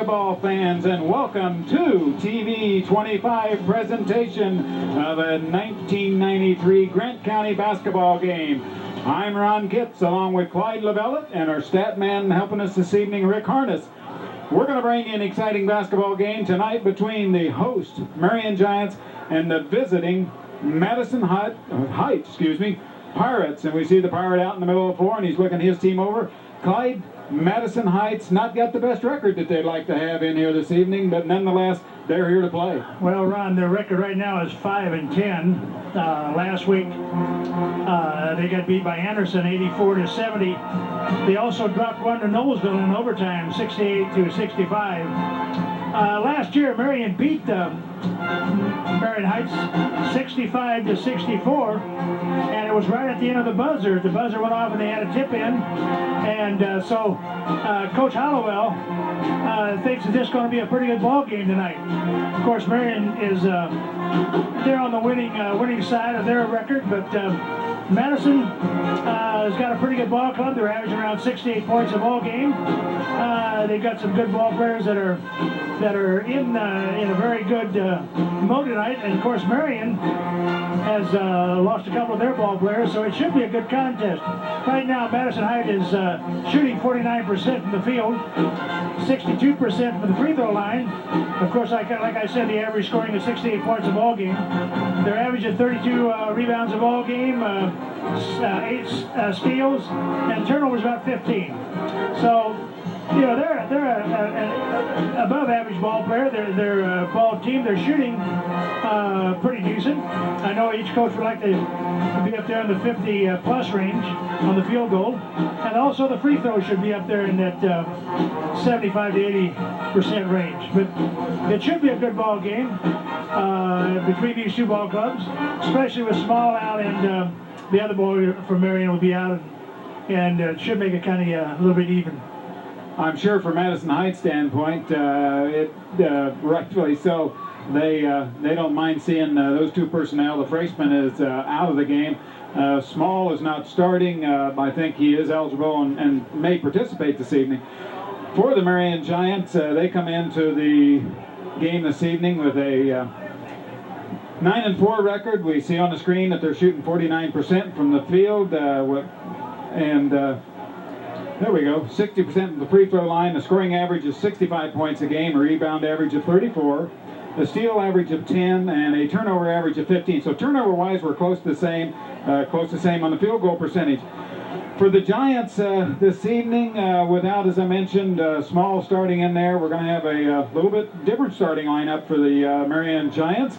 basketball fans, and welcome to TV 25 presentation of a 1993 Grant County basketball game. I'm Ron Kitts along with Clyde Lavellette and our stat man helping us this evening, Rick Harness. We're going to bring you an exciting basketball game tonight between the host Marion Giants and the visiting Madison Heights, Pirates. And we see the Pirate out in the middle of the floor, and he's looking his team over. Clyde, Madison Heights not got the best record that they'd like to have in here this evening, but nonetheless, they're here to play. Well, Ron, their record right now is 5-10. Last week, they got beat by Anderson, 84-70. They also dropped one to Knowlesville in overtime, 68-65. Last year, Marion beat Marion Heights 65-64, and it was right at the end of the buzzer. The buzzer went off and they had a tip in, and so Coach Hollowell thinks that this is going to be a pretty good ball game tonight. Of course, Marion is they're on the winning side of their record, but Madison has got a pretty good ball club. They're averaging around 68 points a ball game. They've got some good ball players that are in a very good mode tonight, and of course Marion has lost a couple of their ball players, so it should be a good contest. Right now, Madison Heights is shooting 49% from the field, 62% from the free throw line. Of course, like I said, the average scoring is 68 points a ball game. They're averaging 32 rebounds a ball game, 8 steals, and turnovers about 15. So, you know, they're an above average ball player. They're ball team. They're shooting pretty decent. I know each coach would like to be up there in the 50 plus range on the field goal, and also the free throw should be up there in that 75 to 80% range. But it should be a good ball game between these two ball clubs, especially with Small out and the other boy from Marion will be out, and it should make it kind of a little bit even. I'm sure from Madison Heights' standpoint, rightfully so, they don't mind seeing those two personnel. The freshman is out of the game. Small is not starting. I think he is eligible and may participate this evening. For the Marion Giants, they come into the game this evening with a 9-4 record. We see on the screen that they're shooting 49% from the field, there we go, 60% from the free throw line. The scoring average is 65 points a game, a rebound average of 34, a steal average of 10, and a turnover average of 15. So turnover-wise, we're close to the same on the field goal percentage. For the Giants this evening, without, as I mentioned, Small starting in there, we're going to have a little bit different starting lineup for the Marion Giants.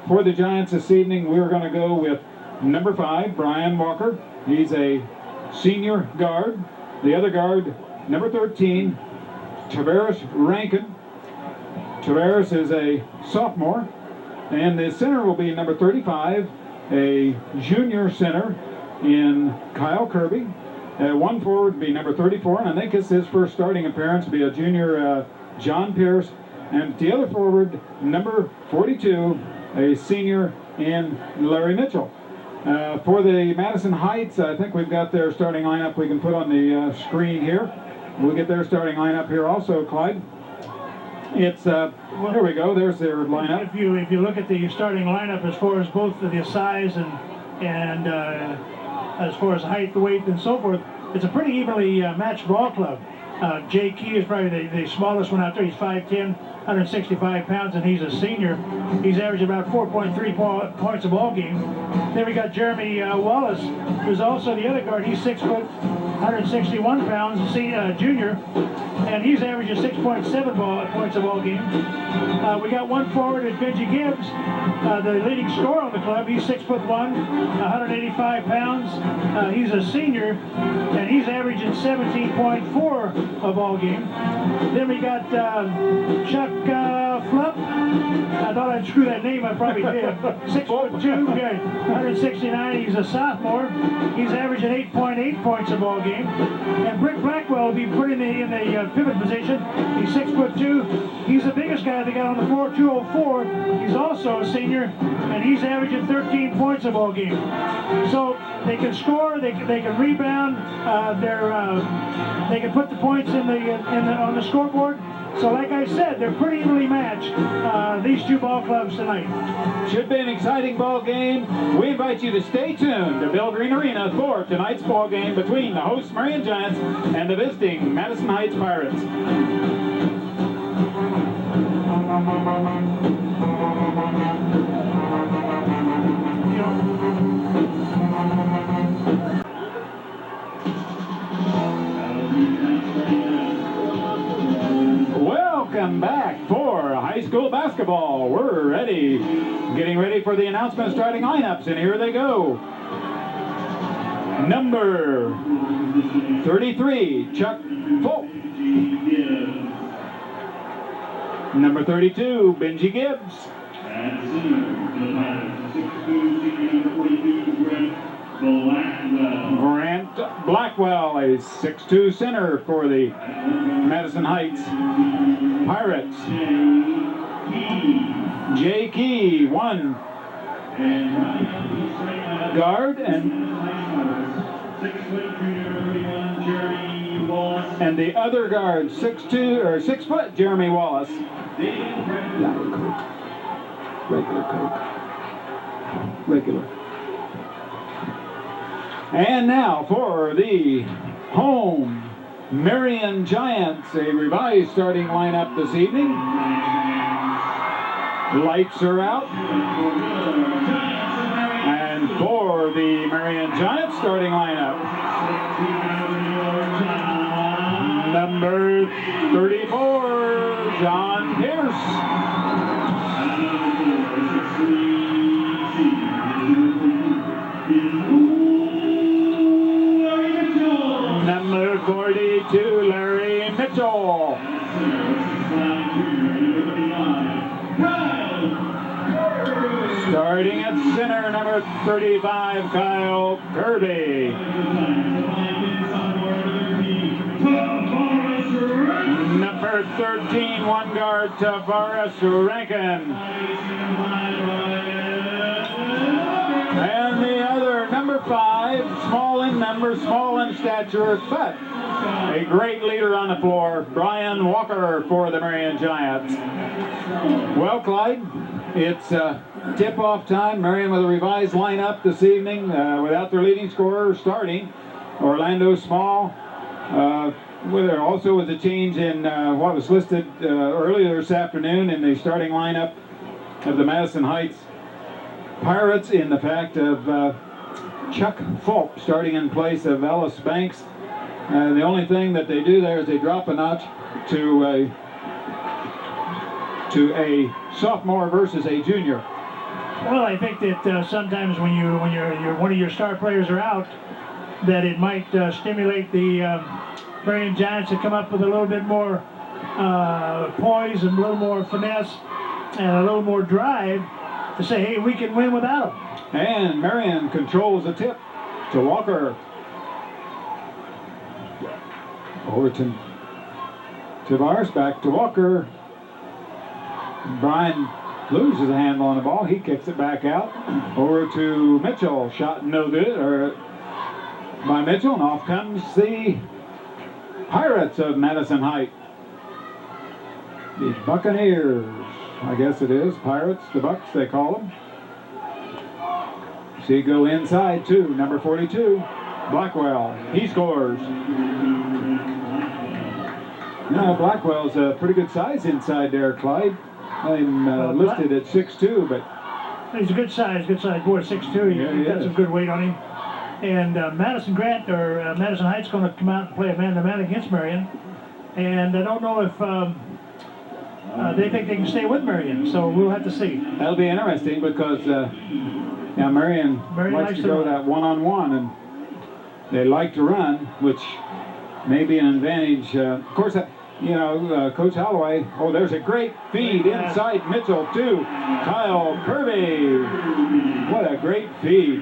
For the Giants this evening, we're going to go with number 5, Brian Walker. He's a senior guard. The other guard, number 13, Tavares Rankin. Tavares is a sophomore. And the center will be number 35, a junior center in Kyle Kirby. One forward will be number 34, and I think it's his first starting appearance, will be a junior John Pierce. And the other forward, number 42, a senior in Larry Mitchell. For the Madison Heights, I think we've got their starting lineup we can put on the screen here. We'll get their starting lineup here also, Clyde. It's, there we go, there's their lineup. If you look at the starting lineup as far as both the size and as far as height, weight, and so forth, it's a pretty evenly matched ball club. Jay Key is probably the smallest one out there. He's 5'10", 165 pounds, and he's a senior. He's averaging about 4.3 points a ball game. Then we got Jeremy Wallace, who's also the other guard. He's 6 foot, 161 pounds, junior, and he's averaging 6.7 points a ball game. We got one forward at Benji Gibbs, the leading scorer on the club. He's 6'1", 185 pounds. He's a senior, and he's averaging 17.4 a ball game. Then we got Chuck Flupp. I thought I'd screw that name, I probably did. 6'2", 169. He's a sophomore. He's averaging 8.8 points a ball game. And Brick Blackwell will be put in the pivot position. He's 6'2". He's the biggest guy they got on the floor, 204. He's also a senior, and he's averaging 13 points a ball game. So they can score, they can rebound, they can put the points on the scoreboard. So like I said, they're pretty evenly matched, these two ball clubs tonight. Should be an exciting ball game. We invite you to stay tuned to Bill Green Arena for tonight's ball game between the host Marion Giants and the visiting Madison Heights Pirates. Welcome back for high school basketball. We're ready, getting ready for the announcement of starting lineups, and here they go. Number 33, Chuck Folk. Number 32, Benji Gibbs. Grant Blackwell, a 6'2" center for the Madison Heights Pirates. Jay Key, one guard, and the other guard, 6'2" or 6 foot, Jeremy Wallace. Regular Coke. Regular. And now for the home Marion Giants, a revised starting lineup this evening. Lights are out. And for the Marion Giants starting lineup, number 34, John Pierce. Number 42, Larry Mitchell. Starting at center, number 35, Kyle Kirby. Number 13, one guard, Tavares Rankin. And the other, number 5, small in number, small in stature, but a great leader on the floor, Brian Walker for the Marion Giants. Well, Clyde, it's tip-off time. Marion with a revised lineup this evening without their leading scorer starting, Orlando Small. There also was a change in what was listed earlier this afternoon in the starting lineup of the Madison Heights Pirates, in the fact of Chuck Folk starting in place of Ellis Banks. The only thing that they do there is they drop a notch to a sophomore versus a junior. Well, I think that sometimes when one of your star players are out, that it might stimulate the Marion Giants to come up with a little bit more poise and a little more finesse and a little more drive to say, hey, we can win without them. And Marion controls the tip to Walker. Over to Tavares, back to Walker. Brian loses a handle on the ball. He kicks it back out. Over to Mitchell. Shot no good by Mitchell, and off comes the Pirates of Madison Heights. The Buccaneers, I guess it is. Pirates, the Bucks, they call them. See, go inside too. Number 42, Blackwell. He scores. Now, Blackwell's a pretty good size inside there, Clyde. I'm listed at 6'2", but he's a good size boy, 6'2". He's got some good weight on him. And Madison Heights going to come out and play a man-to-man against Marion. And I don't know if they think they can stay with Marion, so we'll have to see. That'll be interesting because now Marion likes to go that one-on-one, and they like to run, which may be an advantage. Of course, Coach Holloway, there's a great feed inside Mitchell to Kyle Kirby. What a great feed.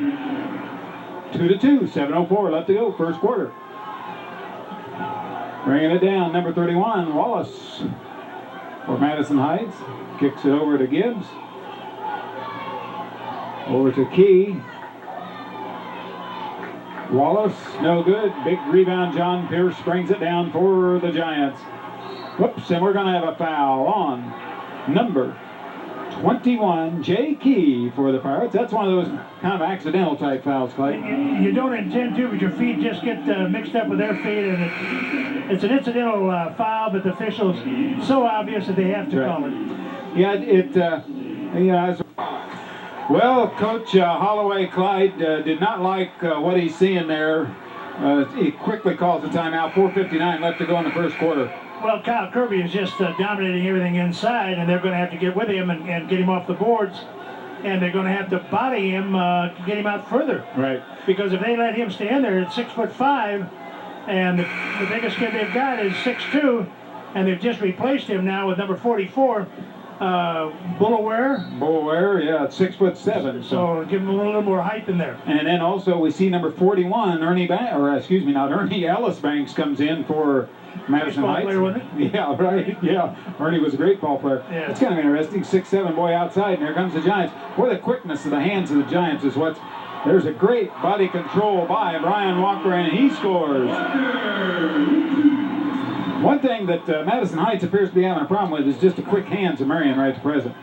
2-2, 7:04 left to go, first quarter. Bringing it down, number 31, Wallace for Madison Heights. Kicks it over to Gibbs. Over to Key. Wallace, no good. Big rebound, John Pierce brings it down for the Giants. Whoops, and we're going to have a foul on number 21, Jay Key for the Pirates. That's one of those kind of accidental type fouls, Clay. You don't intend to, but your feet just get mixed up with their feet, and it's an incidental foul, but the officials so obvious that they have to call it. Yeah, well, Coach Holloway Clyde did not like what he's seeing there. He quickly calls the timeout. 4:59 left to go in the first quarter. Well, Kyle Kirby is just dominating everything inside, and they're going to have to get with him and get him off the boards, and they're going to have to body him, get him out further. Right. Because if they let him stay in there at 6'5", and the biggest kid they've got is 6'2", and they've just replaced him now with number 44, Bullaware, yeah, it's 6'7". So give him a little more height in there. And then also we see number 41, Ellis Banks comes in for Madison Heights. Player, wasn't it? Yeah, right. Yeah, Ernie was a great ball player. Yeah. It's kind of interesting. 6'7" boy outside, and here comes the Giants. Boy, the quickness of the hands of the Giants is what's. There's a great body control by Brian Walker, and he scores. One thing that Madison Heights appears to be having a problem with is just the quick hands of Marion right at present.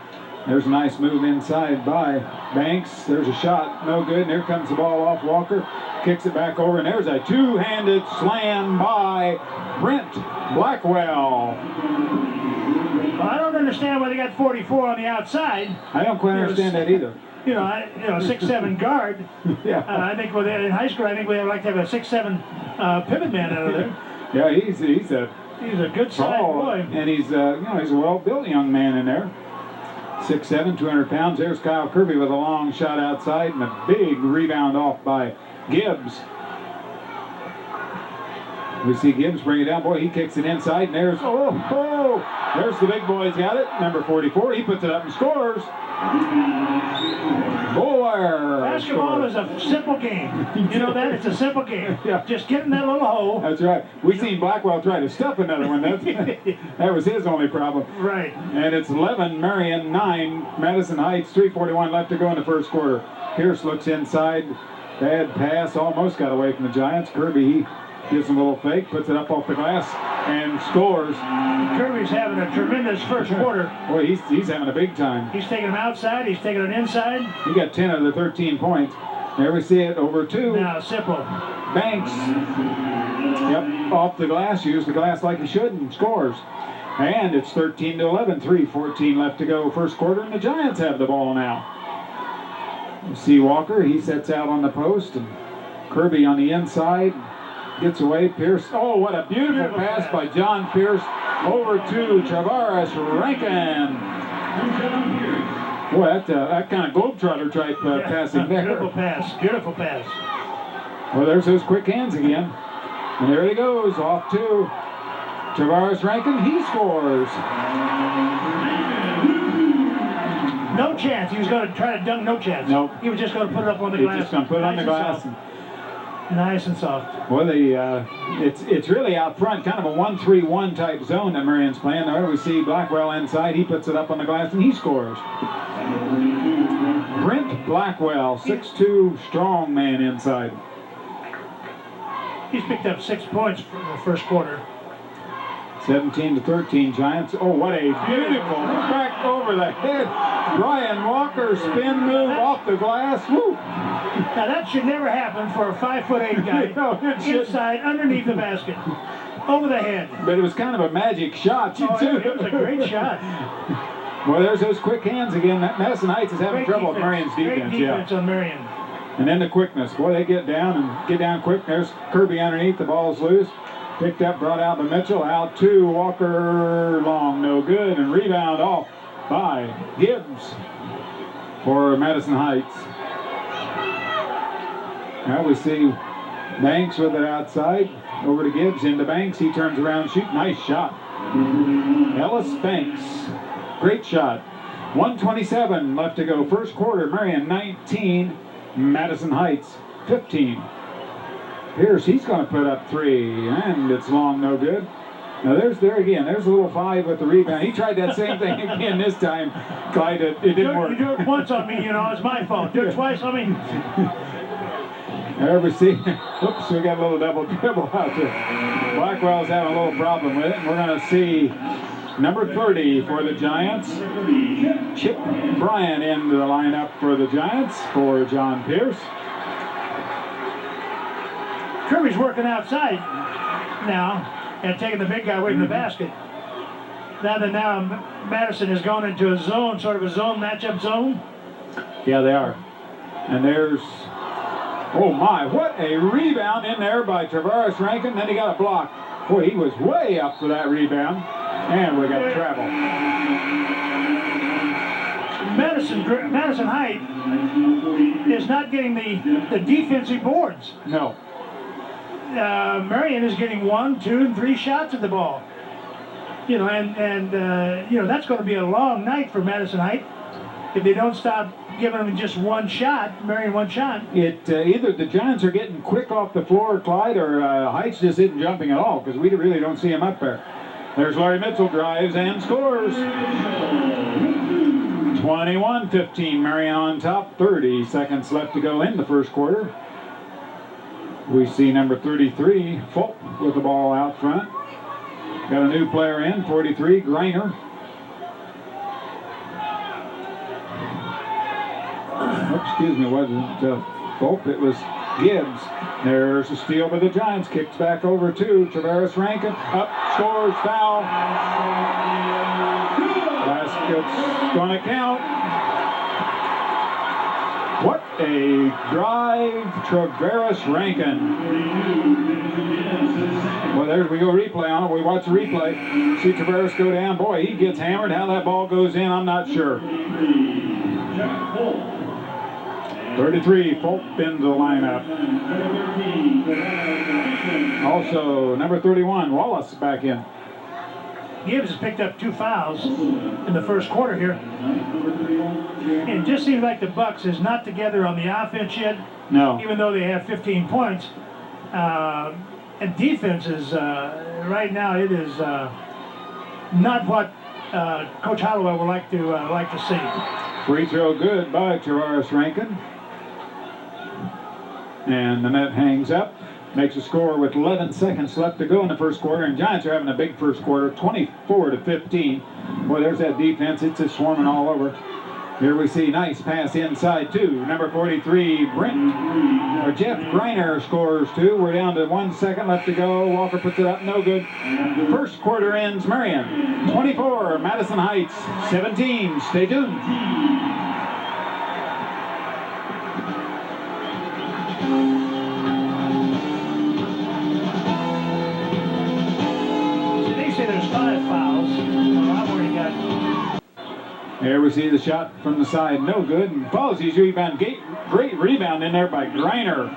There's a nice move inside by Banks. There's a shot, no good. And here comes the ball off Walker. Kicks it back over, and there's a two-handed slam by Brent Blackwell. Well, I don't understand why they got 44 on the outside. I don't quite understand that either. 6'7" guard. Yeah. I think in high school, I think we would like to have a 6'7" pivot man out of there. Yeah, he's a good size boy. And he's a well-built young man in there. 6'7", 200 pounds. There's Kyle Kirby with a long shot outside and a big rebound off by Gibbs. We see Gibbs bring it down. Boy, he kicks it inside, and there's there's the big boy. He's got it. Number 44. He puts it up and scores. Bullaware. Basketball is a simple game. You know that? It's a simple game. Yeah. Just get in that little hole. That's right. We've seen Blackwell try to stuff another one. That was his only problem. Right. And it's 11, Marion, 9, Madison Heights, 3:41 left to go in the first quarter. Pierce looks inside. Bad pass. Almost got away from the Giants. Kirby, he gives him a little fake, puts it up off the glass, and scores. Kirby's having a tremendous first quarter. Boy, he's having a big time. He's taking them outside. He's taking it inside. He got 10 of the 13 points. There we see it over 2. Now, simple. Banks. Yep, off the glass. Used the glass like he should and scores. And it's 13-11. 3:14 left to go first quarter, and the Giants have the ball now. You see Walker. He sets out on the post, and Kirby on the inside. Gets away, Pierce. Oh, what a beautiful pass by John Pierce over to Travaris Rankin. Boy, that kind of globetrotter type passing there. Beautiful pass. Well, there's those quick hands again. And there he goes, off to Travaris Rankin. He scores. No chance. He was going to try to dunk, no chance. Nope. He was just going to put it up on the glass. He's just going to put it on the glass. Nice and soft. Well, it's really out front, kind of a 1-3-1 type zone that Marion's playing. There we see Blackwell inside. He puts it up on the glass and he scores. Brent Blackwell, 6'2", strong man inside. He's picked up 6 points from the first quarter. 17-13 Giants. Oh, what a beautiful back over the head. Brian Walker spin move off the glass. Woo. Now that should never happen for a 5'8" guy. No, inside, underneath the basket, over the head. But it was kind of a magic shot too. It was a great shot. Well, there's those quick hands again. Madison Heights is having trouble with Marion's defense. Great defense on Marion. And then the quickness. Boy, they get down quick. There's Kirby underneath. The ball's loose. Picked up, brought out to Mitchell. Out to Walker. Long, no good. And rebound off by Gibbs for Madison Heights. Now we see Banks with it outside. Over to Gibbs, into Banks. He turns around, shoot. Nice shot. Ellis Banks. Great shot. 1:27 left to go. First quarter, Marion 19, Madison Heights 15. Pierce, he's going to put up 3, and it's long, no good. Now there's a little 5 with the rebound. He tried that same thing again this time. Clyde, it didn't work. You do it once on me, it's my fault. Do it twice on me. Ever see? Oops, we got a little double dribble out there. Blackwell's having a little problem with it. We're going to see number 30 for the Giants, Chip Bryan into the lineup for the Giants for John Pierce. Kirby's working outside now and taking the big guy away from the basket. Now Madison has gone into a zone, sort of a zone matchup zone. Yeah, they are. And there's, oh my, what a rebound in there by Tavares Rankin. Then he got a block. Boy, he was way up for that rebound. And we got travel. Madison Height is not getting the defensive boards. No. Marion is getting 1, 2, and 3 shots at the ball. You know, and you know, that's going to be a long night for Madison Height if they don't stop giving them just one shot, Marion one shot. Either the Giants are getting quick off the floor, Clyde, or Heights just isn't jumping at all because we really don't see him up there. There's Larry Mitchell, drives and scores. 21-15, Marion on top. 30 seconds left to go in the first quarter. We see number 33, Fulp, with the ball out front. Got a new player in, 43, Greiner. Oops, excuse me, it wasn't Fulp, it was Gibbs. There's a steal by the Giants. Kicks back over to Tavares Rankin. Up, scores, foul. Basket's going to count. What a drive, Tavares Rankin. Well, there we go, replay on it. We watch the replay. See Tavares go down. Boy, he gets hammered. How that ball goes in, I'm not sure. 33, Fulp into the lineup. Also, number 31, Wallace back in. Gibbs has picked up 2 fouls in the first quarter here. And it just seems like the Bucks is not together on the offense yet. No. Even though they have 15 points. And defense is, right now, it is not what Coach Holloway would like to see. Free throw good by Tavares Rankin. And the net hangs up. Makes a score with 11 seconds left to go in the first quarter. And Giants are having a big first quarter, 24-15. Boy, there's that defense. It's just swarming all over. Here we see nice pass inside, too. Number 43, Jeff Greiner scores 2. We're down to 1 second left to go. Walker puts it up, no good. First quarter ends, Marion 24, Madison Heights 17. Stay tuned. There's 5 fouls. Well, I've already got. There we see the shot from the side, no good. And Posey's rebound, great rebound in there by Greiner.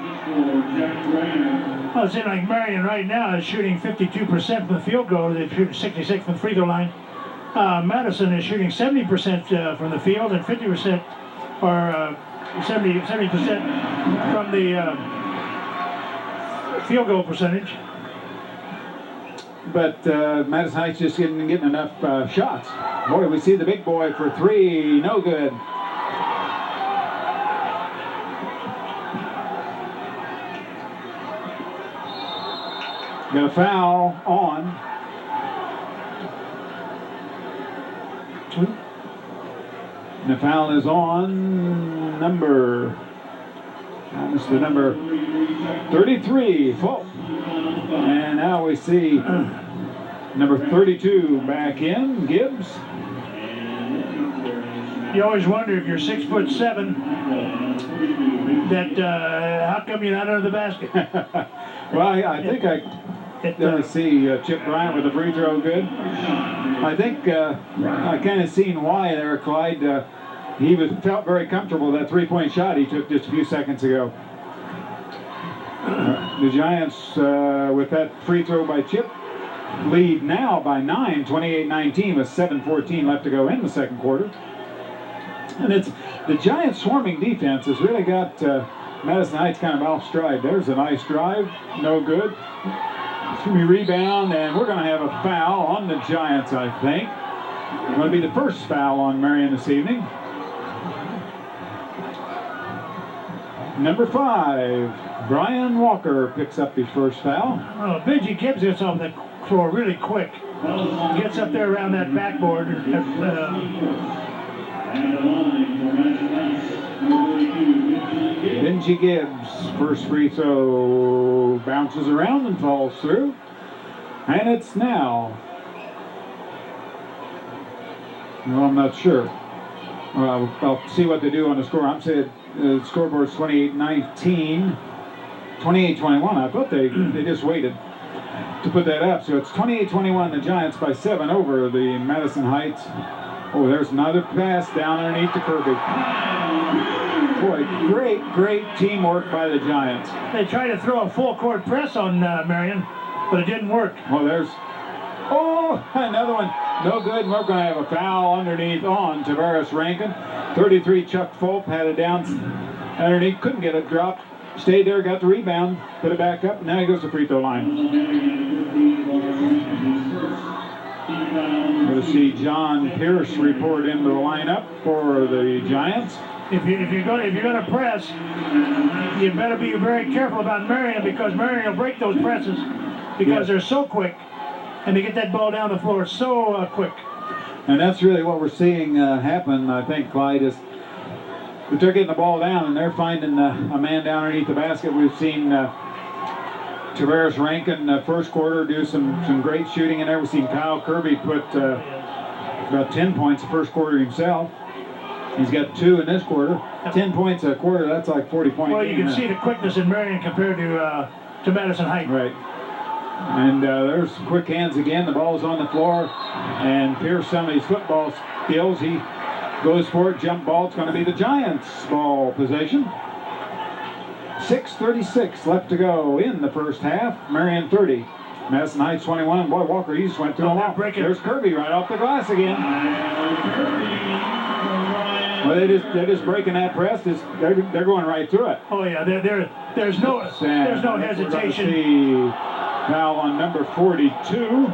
Well, it seems like Marion right now is shooting 52% from the field goal. They're shooting 66 from the free throw line. Madison is shooting 70% from the field and 50% or 70% from the field goal percentage. But Madison Heights just getting enough shots. Boy, we see the big boy for 3, no good. Got a foul on. And the foul is on number 33, Fulp. And now we see number 32 back in, Gibbs. You always wonder if you're 6'7", that how come you're not under the basket? Well, I think I see Chip Bryan with the free throw good. I think I kind of seen why there, Clyde. He felt very comfortable with that three-point shot he took just a few seconds ago. The Giants, with that free throw by Chip, lead now by 9, 28-19 with 7:14 left to go in the second quarter. And it's the Giants' swarming defense has really got Madison Heights kind of off stride. There's a nice drive, no good. It's going to be rebound, and we're going to have a foul on the Giants, I think. It's going to be the first foul on Marion this evening. Number 5, Brian Walker picks up his first foul. Oh, Benji Gibbs gets off the floor really quick. Gets up there around that backboard. Benji Gibbs, first free throw, bounces around and falls through. And it's now, well, I'm not sure. I'll see what they do on the score. I'm saying the scoreboard's 28-19, 28-21. I thought they just waited to put that up. So it's 28-21, the Giants by 7 over the Madison Heights. Oh, there's another pass down underneath to Kirby. Boy, great teamwork by the Giants. They tried to throw a full court press on Marion, but it didn't work. Well, another one. No good. We're going to have a foul underneath on Tavares Rankin. 33, Chuck Fulp had it down underneath. Couldn't get it dropped. Stayed there, got the rebound, put it back up. Now he goes to free throw line. We'll see John Pierce report into the lineup for the Giants. If you're going to press, you better be very careful about Marion, because Marion will break those presses because they're so quick, and they get that ball down the floor so quick. And that's really what we're seeing happen, I think, Clyde, is that they're getting the ball down and they're finding a man down underneath the basket. We've seen Tavares Rankin first quarter do some great shooting in there. We've seen Kyle Kirby put about 10 points the first quarter himself. He's got 2 in this quarter. 10 points a quarter, that's like 40 points. Well, you can see the quickness in Marion compared to Madison Heights. Right. And there's quick hands again. The ball's on the floor. And Pierce, some of his football skills, he goes for it. Jump ball. It's going to be the Giants' ball possession. 6:36 left to go in the first half. Marion 30. Madison Heights 21. Boy, Walker, he just went through them all. There's Kirby right off the glass again. Well, they're just breaking that press. They're going right through it. Oh yeah, there's no hesitation. See foul on number 42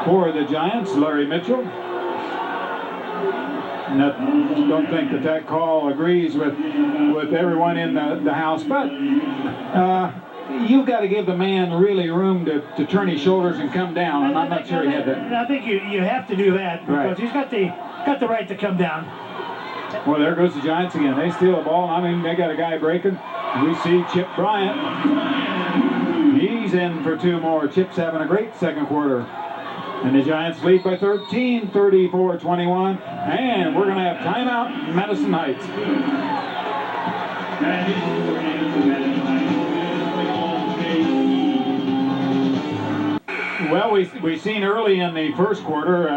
for the Giants, Larry Mitchell. Don't think that call agrees with everyone in the house, but you've got to give the man really room to turn his shoulders and come down, and I'm not sure he had that. I think you have to do that because he's got the right to come down. Well, there goes the Giants again. They steal the ball. I mean, they got a guy breaking. We see Chip Bryant. He's in for 2 more. Chip's having a great second quarter. And the Giants lead by 13, 34-21. And we're going to have timeout in Madison Heights. Well, we've seen early in the first quarter,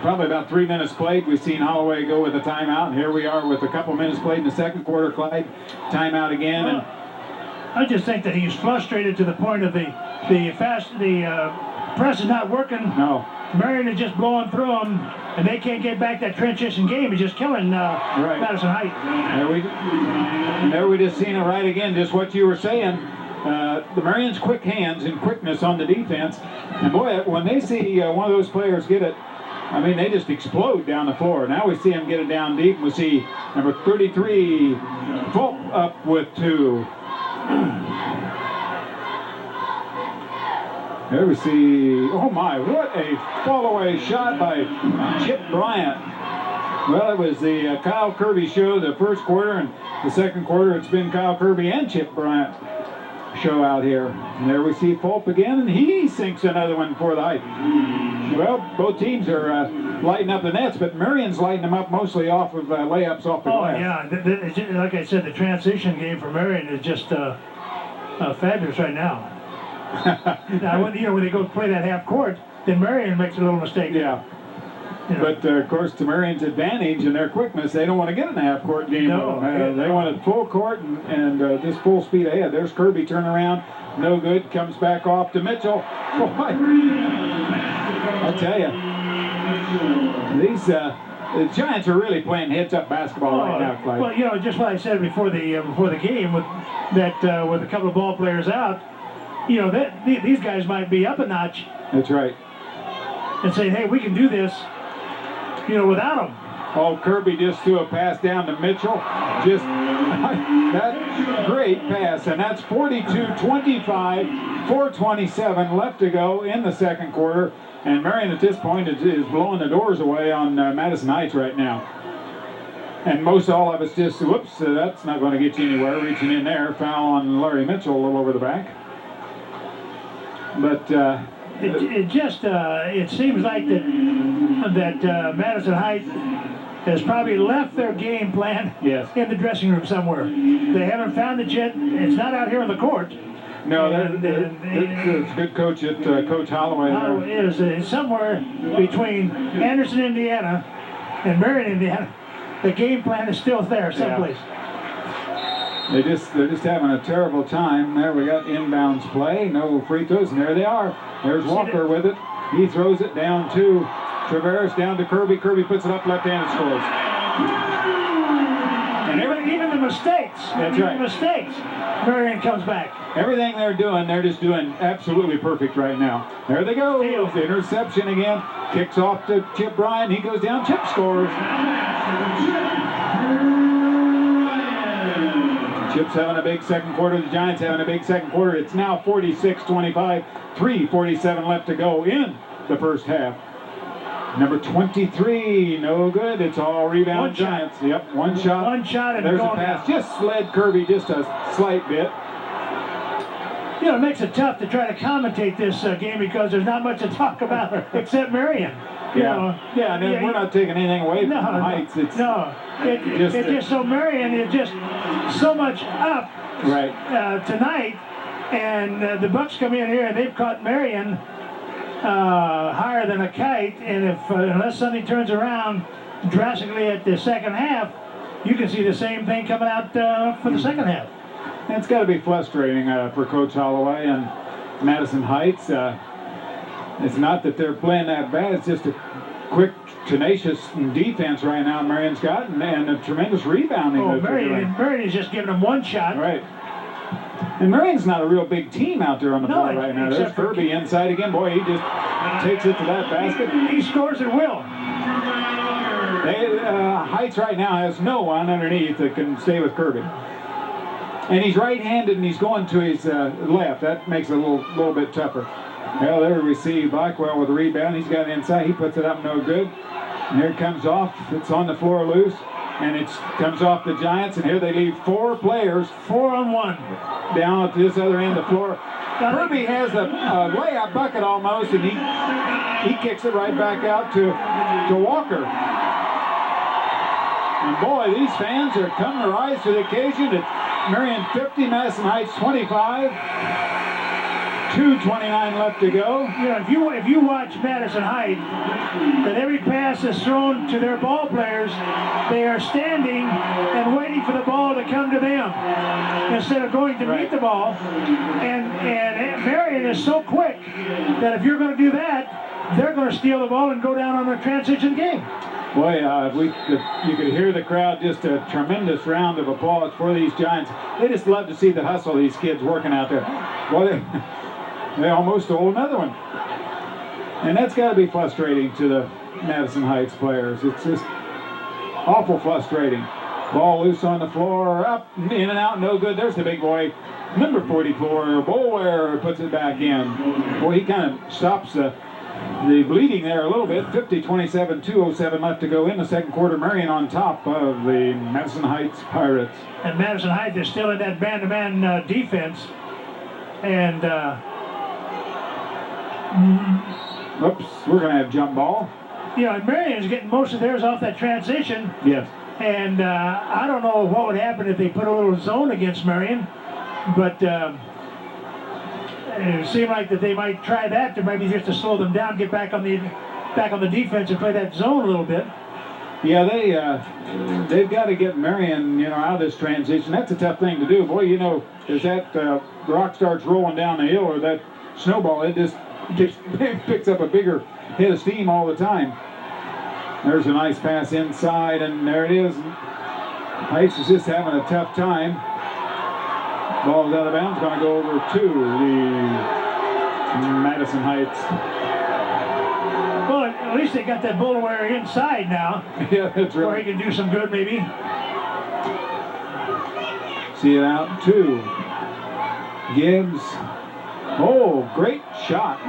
probably about 3 minutes played, we've seen Holloway go with a timeout, and here we are with a couple minutes played in the second quarter. Clyde, timeout again. And I just think that he's frustrated to the point of the press is not working. No. Marion is just blowing through them, and they can't get back that transition game. He's just killing Madison Heights. There we just seen it right again, just what you were saying. The Marion's quick hands and quickness on the defense. And boy, when they see one of those players get it, I mean, they just explode down the floor. Now we see him get it down deep. We see number 33, Fulp up with 2. There we see, oh my, what a fall away shot by Chip Bryant. Well, it was the Kyle Kirby show the first quarter, and the second quarter it's been Kyle Kirby and Chip Bryant show out here. And there we see Fulp again, and he sinks another one for the Heights. Well, both teams are lighting up the nets, but Marion's lighting them up mostly off of layups off the glass. Yeah, like I said, the transition game for Marion is just fabulous right now. Now, when they go play that half court, then Marion makes a little mistake. Yeah. But, of course, to Marion's advantage and their quickness, they don't want to get in a half-court game. No. They want it full court and just full speed ahead. There's Kirby turning around. No good. Comes back off to Mitchell. Boy, I'll tell you, these the Giants are really playing heads-up basketball right now, Clyde. Well, just what I said before the game, with a couple of ball players out, these guys might be up a notch. That's right. And say, hey, we can do this, without them. Oh, Kirby just threw a pass down to Mitchell. Just that great pass, and that's 42-25, 4:27 left to go in the second quarter. And Marion at this point is blowing the doors away on Madison Heights right now. And most all of us just, whoops, that's not going to get you anywhere. Reaching in there, foul on Larry Mitchell a little over the back. But it seems like that Madison Heights has probably left their game plan in the dressing room somewhere. They haven't found it yet. It's not out here on the court. No, it's a good coach at Coach Holloway. Is somewhere between Anderson, Indiana, and Marion, Indiana. The game plan is still there someplace. Yeah. They're just having a terrible time. There we got inbounds play, no free throws, and there they are. There's Walker with it. He throws it down to Traveris, down to Kirby. Kirby puts it up left-handed, scores. And even the mistakes. That's right. The mistakes. Marion comes back. Everything they're doing, they're just doing absolutely perfect right now. There they go. The interception again. Kicks off to Chip Bryan. He goes down. Chip scores. Chip's having a big second quarter. The Giants having a big second quarter. It's now 46-25. 3:47 left to go in the first half. Number 23, no good. It's all rebound Giants. Yep, one shot. One shot and there's a pass. Down. Just slid Kirby just a slight bit. You know, it makes it tough to try to commentate this game because there's not much to talk about except Marion. Yeah, and then we're not taking anything away from Heights. It's just so Marion is just so much up tonight, and the Bucks come in here and they've caught Marion higher than a kite, and if unless something turns around drastically at the second half, you can see the same thing coming out for the second half. And it's got to be frustrating for Coach Holloway and Madison Heights. It's not that they're playing that bad. It's just a quick, tenacious defense right now Marion's got, and a tremendous rebounding. Oh, Marion is just giving them one shot. Right. And Marion's not a real big team out there on the floor right now. There's Kirby inside again. Boy, he just takes it to that basket. He scores at will. Heights right now has no one underneath that can stay with Kirby. And he's right-handed and he's going to his left. That makes it a little bit tougher. Well, there we see Blackwell with a rebound. He's got it inside. He puts it up, no good. And here it comes off. It's on the floor loose. And it comes off the Giants. And here they leave 4 players. 4-on-1. Down at this other end of the floor. Kirby has a layup bucket almost. And he kicks it right back out to Walker. And boy, these fans are coming to rise to the occasion. It's Marion 50, Madison Heights 25. 2:29 left to go. You know, if you watch Madison Heights, that every pass is thrown to their ball players, they are standing and waiting for the ball to come to them instead of going to meet the ball. And Marion is so quick that if you're going to do that, they're going to steal the ball and go down on a transition game. Boy, you could hear the crowd, just a tremendous round of applause for these Giants. They just love to see the hustle these kids working out there. Boy, they almost stole another one. And that's got to be frustrating to the Madison Heights players. It's just awful frustrating. Ball loose on the floor, up, in and out, no good. There's the big boy, number 44, Boulware puts it back in. Boy, he kind of stops the bleeding there a little bit. 50-27, 2:07 left to go in the second quarter. Marion on top of the Madison Heights Pirates. And Madison Heights is still in that man-to-man defense. And oops, we're going to have jump ball. You know, Marion's getting most of theirs off that transition. Yes. And I don't know what would happen if they put a little zone against Marion, but it seemed like that they might try that to maybe just to slow them down, get back on the defense and play that zone a little bit. Yeah, they've got to get Marion, out of this transition. That's a tough thing to do. Boy, as that rock starts rolling down the hill or that snowball, it just picks up a bigger hit of steam all the time. There's a nice pass inside, and there it is. Heights is just having a tough time. Ball's out of bounds, going to go over to the Madison Heights. Well, at least they got that Bullaware inside now. Yeah, that's right. Where he can do some good, maybe. See it out, 2. Gibbs. Oh, great shot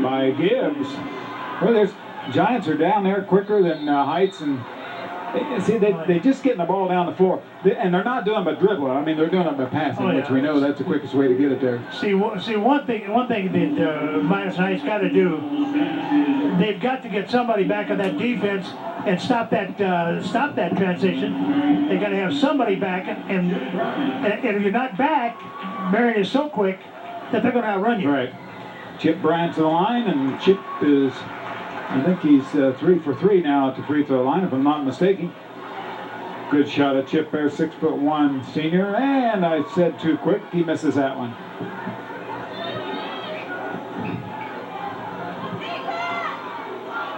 by Gibbs. Well, there's Giants are down there quicker than Heights, and see, they just getting the ball down the floor, and they're not doing it by dribbling. I mean, they're doing it by passing, which we know that's the quickest way to get it there. See, one thing that Madison Heights got to do, they've got to get somebody back on that defense and stop that transition. They got to have somebody back, and if you're not back, Marion is so quick that they're going to outrun you. Right. Chip Bryant to the line, and Chip is, I think he's 3 for 3 now at the free throw line, if I'm not mistaken. Good shot at Chip there, 6'1" senior, and I said too quick, he misses that one.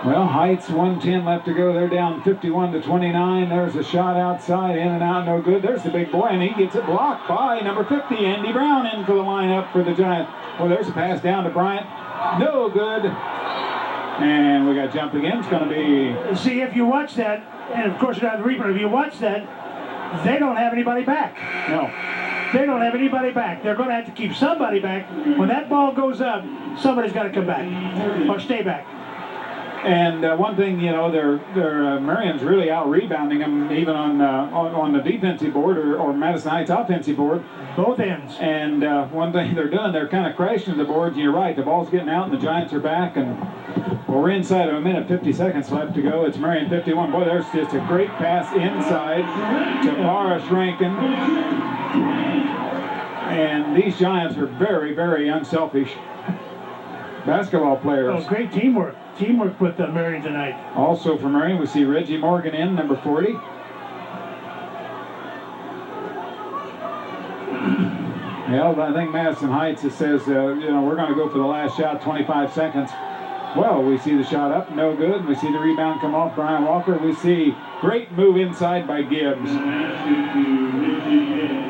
Well, Heights, 1:10 left to go. They're down 51-29. There's a shot outside, in and out, no good. There's the big boy, and he gets it blocked by number 50, Andy Brown, in for the lineup for the Giants. Well, there's a pass down to Bryant. No good. And we got jumped again. It's going to be... See, if you watch that, and of course you have the replay, if you watch that, they don't have anybody back. No. They don't have anybody back. They're going to have to keep somebody back. When that ball goes up, somebody's got to come back or stay back. And one thing, you know, Marion's really out rebounding them, even on the defensive board or Madison Heights offensive board. Both ends. And one thing they're doing, they're kind of crashing the boards. And you're right, the ball's getting out, and the Giants are back. And well, we're inside of a minute, 50 seconds left to go. It's Marion 51. Boy, there's just a great pass inside to Boris Rankin. And these Giants are very, very unselfish basketball players. Oh, great teamwork. Teamwork with Marion tonight. Also for Marion, we see Reggie Morgan in, number 40. Well, I think Madison Heights, it says, you know, we're going to go for the last shot, 25 seconds. Well, we see the shot up, no good. We see the rebound come off Brian Walker. We see great move inside by Gibbs.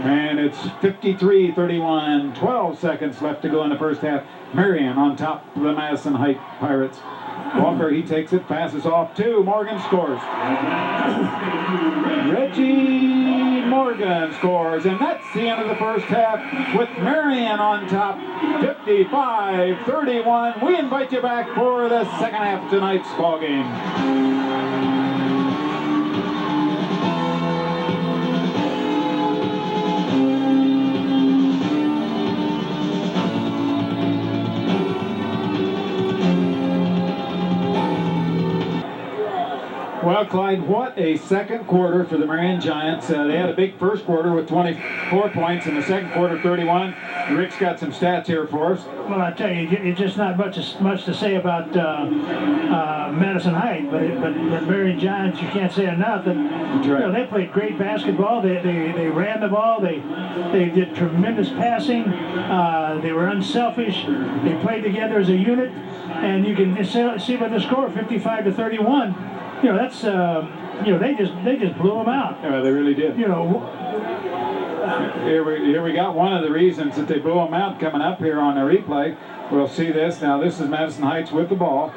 And it's 53-31, 12 seconds left to go in the first half. Marion on top of the Madison Heights Pirates. Walker, he takes it, passes off to Morgan, scores. Reggie Morgan scores, and that's the end of the first half with Marion on top, 55-31. We invite you back for the second half of tonight's ball game. Well, Clyde, what a second quarter for the Marion Giants. They had a big first quarter with 24 points, in the second quarter 31. Rick's got some stats here for us. Well, I tell you, it's just not much to say about Madison Heights, but Marion Giants, you can't say enough. That, That's right. You know, they played great basketball. They ran the ball. They did tremendous passing. They were unselfish. They played together as a unit, and you can see by the score, 55-31. You know, that's you know, they just blew them out. Yeah, they really did. You know, here we got one of the reasons that they blew them out coming up here on the replay. We'll see this. Now this is Madison Heights with the ball.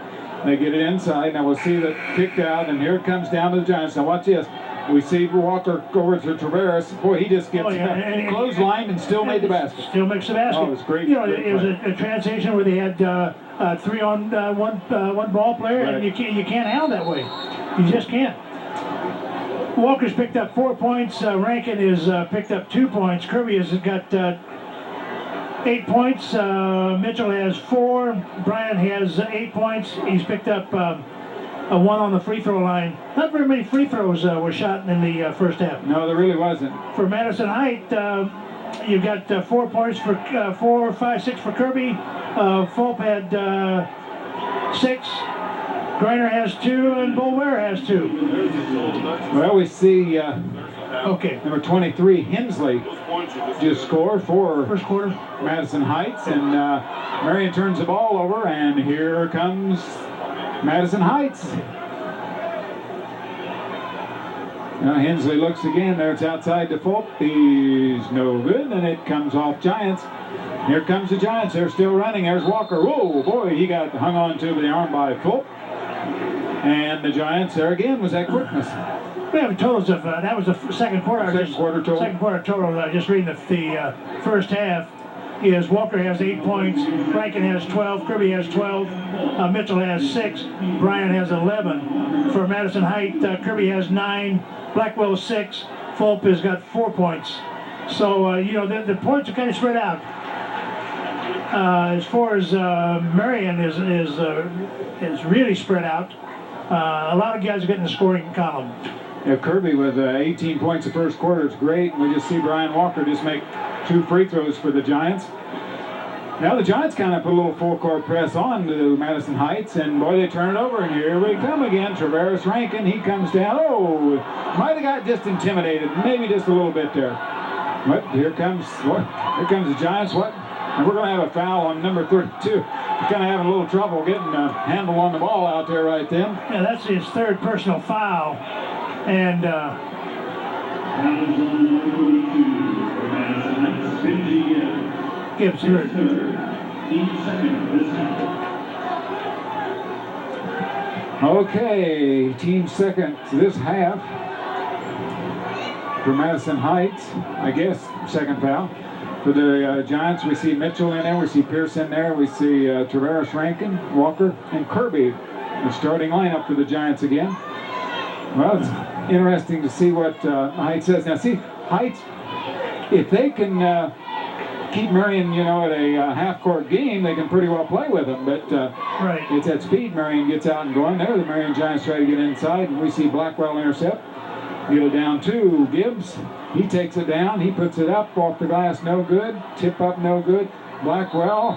They get it inside. Now we'll see that kicked out, and here it comes down to the Giants. Now watch this. We see Walker go over to Traveris. Boy, he just gets clotheslined and still made the basket. Still makes the basket. Oh, it was great. You know, it was a transition where they had 3 on one ball player, right. And you can't handle that way. You just can't. Walker's picked up 4 points. Rankin has picked up 2 points. Kirby has got 8 points. Mitchell has 4. Brian has 8 points. He's picked up a 1 on the free throw line. Not very many free throws were shot in the first half. No, there really wasn't. For Madison Heights, you've got 4 points for 4, 5, 6 for Kirby. Fulp had 6. Greiner has 2, and Bullware has 2. Well, we see okay. number 23, Hensley, just scored for First quarter. Madison Heights, and Marion turns the ball over, and here comes Madison Heights. Now Hensley looks again. There it's outside to Fulp. He's no good, and it comes off Giants. Here comes the Giants. They're still running. There's Walker. Whoa, boy, he got hung on to the arm by Fulp. And the Giants there again was that quickness. We have totals of, that was the second quarter. Second quarter total. Second quarter total, just reading the first half. Is Walker has 8 points, Rankin has 12, Kirby has 12, Mitchell has 6, Bryant has 11. For Madison Height, Kirby has 9, Blackwell 6, Fulp has got 4 points. So, you know, the points are kind of spread out. As far as Marion is really spread out. A lot of guys are getting the scoring column. Yeah, Kirby with 18 points the first quarter. It's great. We just see Brian Walker just make 2 free throws for the Giants. Now the Giants kind of put a little full-court press on to Madison Heights, and boy, they turn it over, and here we come again. Traveris Rankin, he comes down. Oh, might have got just intimidated, maybe just a little bit there. But here comes the Giants. What? And we're going to have a foul on number 32. We're kind of having a little trouble getting a handle on the ball out there right then. Yeah, that's his third personal foul. And Gibbs hurt. Okay, team second this half for Madison Heights. I guess second foul. For the Giants, we see Mitchell in there, we see Pierce in there, we see Traveris Rankin, Walker, and Kirby. The starting lineup for the Giants again. Well, it's interesting to see what Heights says. Now, see, Heights, if they can keep Marion, you know, at a half-court game, they can pretty well play with them. But right. It's at speed. Marion gets out and going there. The Marion Giants try to get inside, and we see Blackwell intercept. Get it down to Gibbs. He takes it down. He puts it up off the glass. No good. Tip up. No good. Blackwell.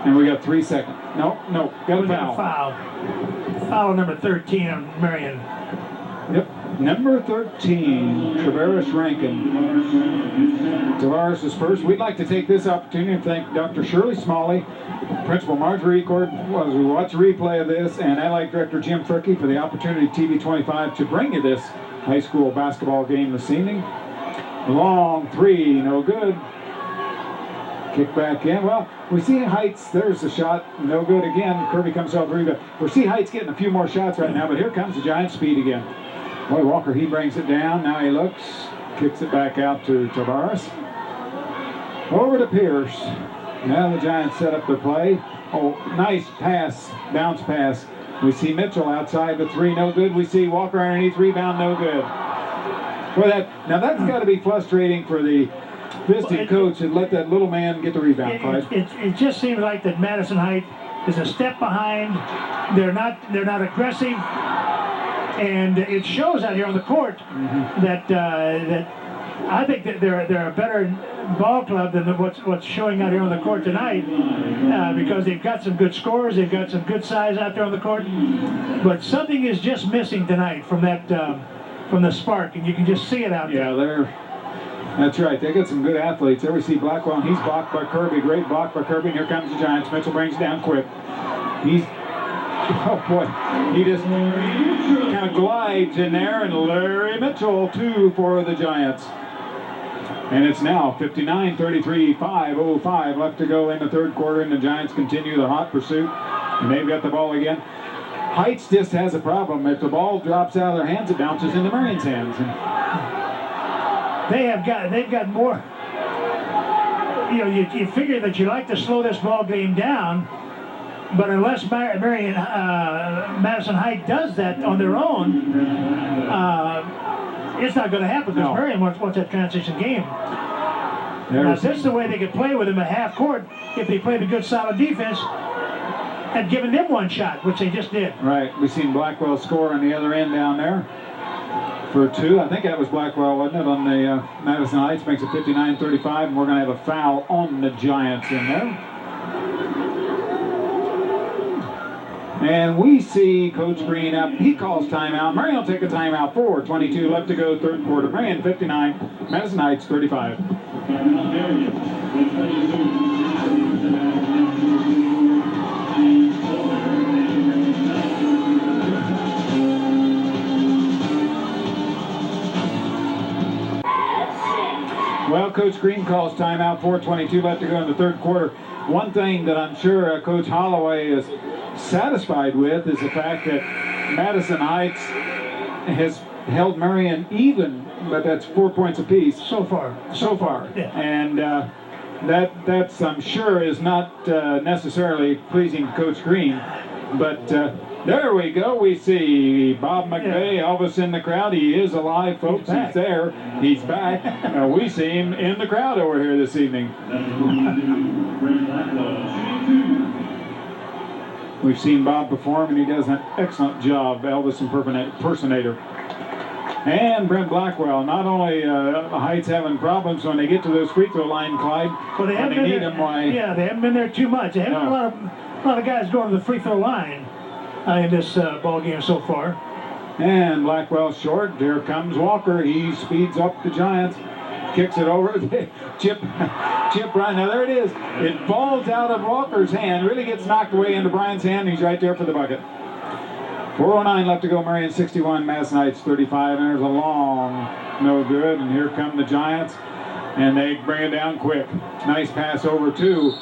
And we got 3 seconds. No. Got a foul. Foul number 13 on Marion. Yep. Number 13, Traveris Rankin. Tavares is first. We'd like to take this opportunity to thank Dr. Shirley Smalley, Principal Marjorie Cord, as we watch a replay of this, and Athletic Director Jim Fricke for the opportunity TV 25 to bring you this high school basketball game this evening. Long 3, no good. Kick back in. Well, we see Heights. There's the shot. No good again. Kirby comes off the rebound. We see Heights getting a few more shots right now, but here comes the Giants' speed again. Boy, Walker, he brings it down. Now he looks. Kicks it back out to Tavares. Over to Pierce. Now the Giants set up their play. Oh, nice pass. Bounce pass. We see Mitchell outside the 3. No good. We see Walker underneath. Rebound. No good. Boy, that's got to be frustrating for the visiting coach and let that little man get the rebound, Clyde. It just seems like that Madison Heights is a step behind. They're not aggressive, and it shows out here on the court that I think that they're a better ball club than what's showing out here on the court tonight, because they've got some good scorers, they've got some good size out there on the court, but something is just missing tonight from that from the spark, and you can just see it out there. Yeah, that's right. They got some good athletes. There we see Blackwell, and he's blocked by Kirby. Great block by Kirby, and here comes the Giants. Mitchell brings it down quick. Oh boy, he just kind of glides in there, and Larry Mitchell, 2 for the Giants. And it's now 59-33, 5:05 left to go in the third quarter, and the Giants continue the hot pursuit, and they've got the ball again. Heights just has a problem. If the ball drops out of their hands, it bounces into Marion's hands. They've got more. You know, you figure that you like to slow this ball game down, but unless Madison Heights does that on their own, it's not going to happen, because Marion wants that transition game. Now, this is the way they could play with them at half court if they played a good, solid defense and given them one shot, which they just did. Right. We've seen Blackwell score on the other end down there for 2. I think that was Blackwell, wasn't it, on the Madison Heights. Makes it 59-35, and we're going to have a foul on the Giants in there. And we see Coach Green up. He calls timeout. Marion will take a timeout. 4:22 left to go, third quarter. Marion 59, Madison Heights 35. Well, Coach Green calls timeout. 4:22 left to go in the third quarter. one thing that I'm sure Coach Holloway is satisfied with is the fact that Madison Heights has held Marion even, but that's 4 points apiece. So far. Yeah. And that's, I'm sure, is not necessarily pleasing to Coach Green. But there we go. We see Bob McVeigh, Elvis in the crowd. He is alive, folks. He's there. He's back. We see him in the crowd over here this evening. We've seen Bob perform, and he does an excellent job, Elvis impersonator. And Brent Blackwell. Not only Heights having problems when they get to those free throw line, Clyde. Well, they haven't been there. Yeah, they haven't been there too much. They haven't a lot of guys going to the free throw line in this ball game so far. And Blackwell short. Here comes Walker. He speeds up the Giants. Kicks it over. Chip Bryan. Now there it is. It falls out of Walker's hand. Really gets knocked away into Bryan's hand. He's right there for the bucket. 4:09 left to go. Marion 61, Madison Heights 35. And there's a long no good. And here come the Giants. And they bring it down quick. Nice pass over to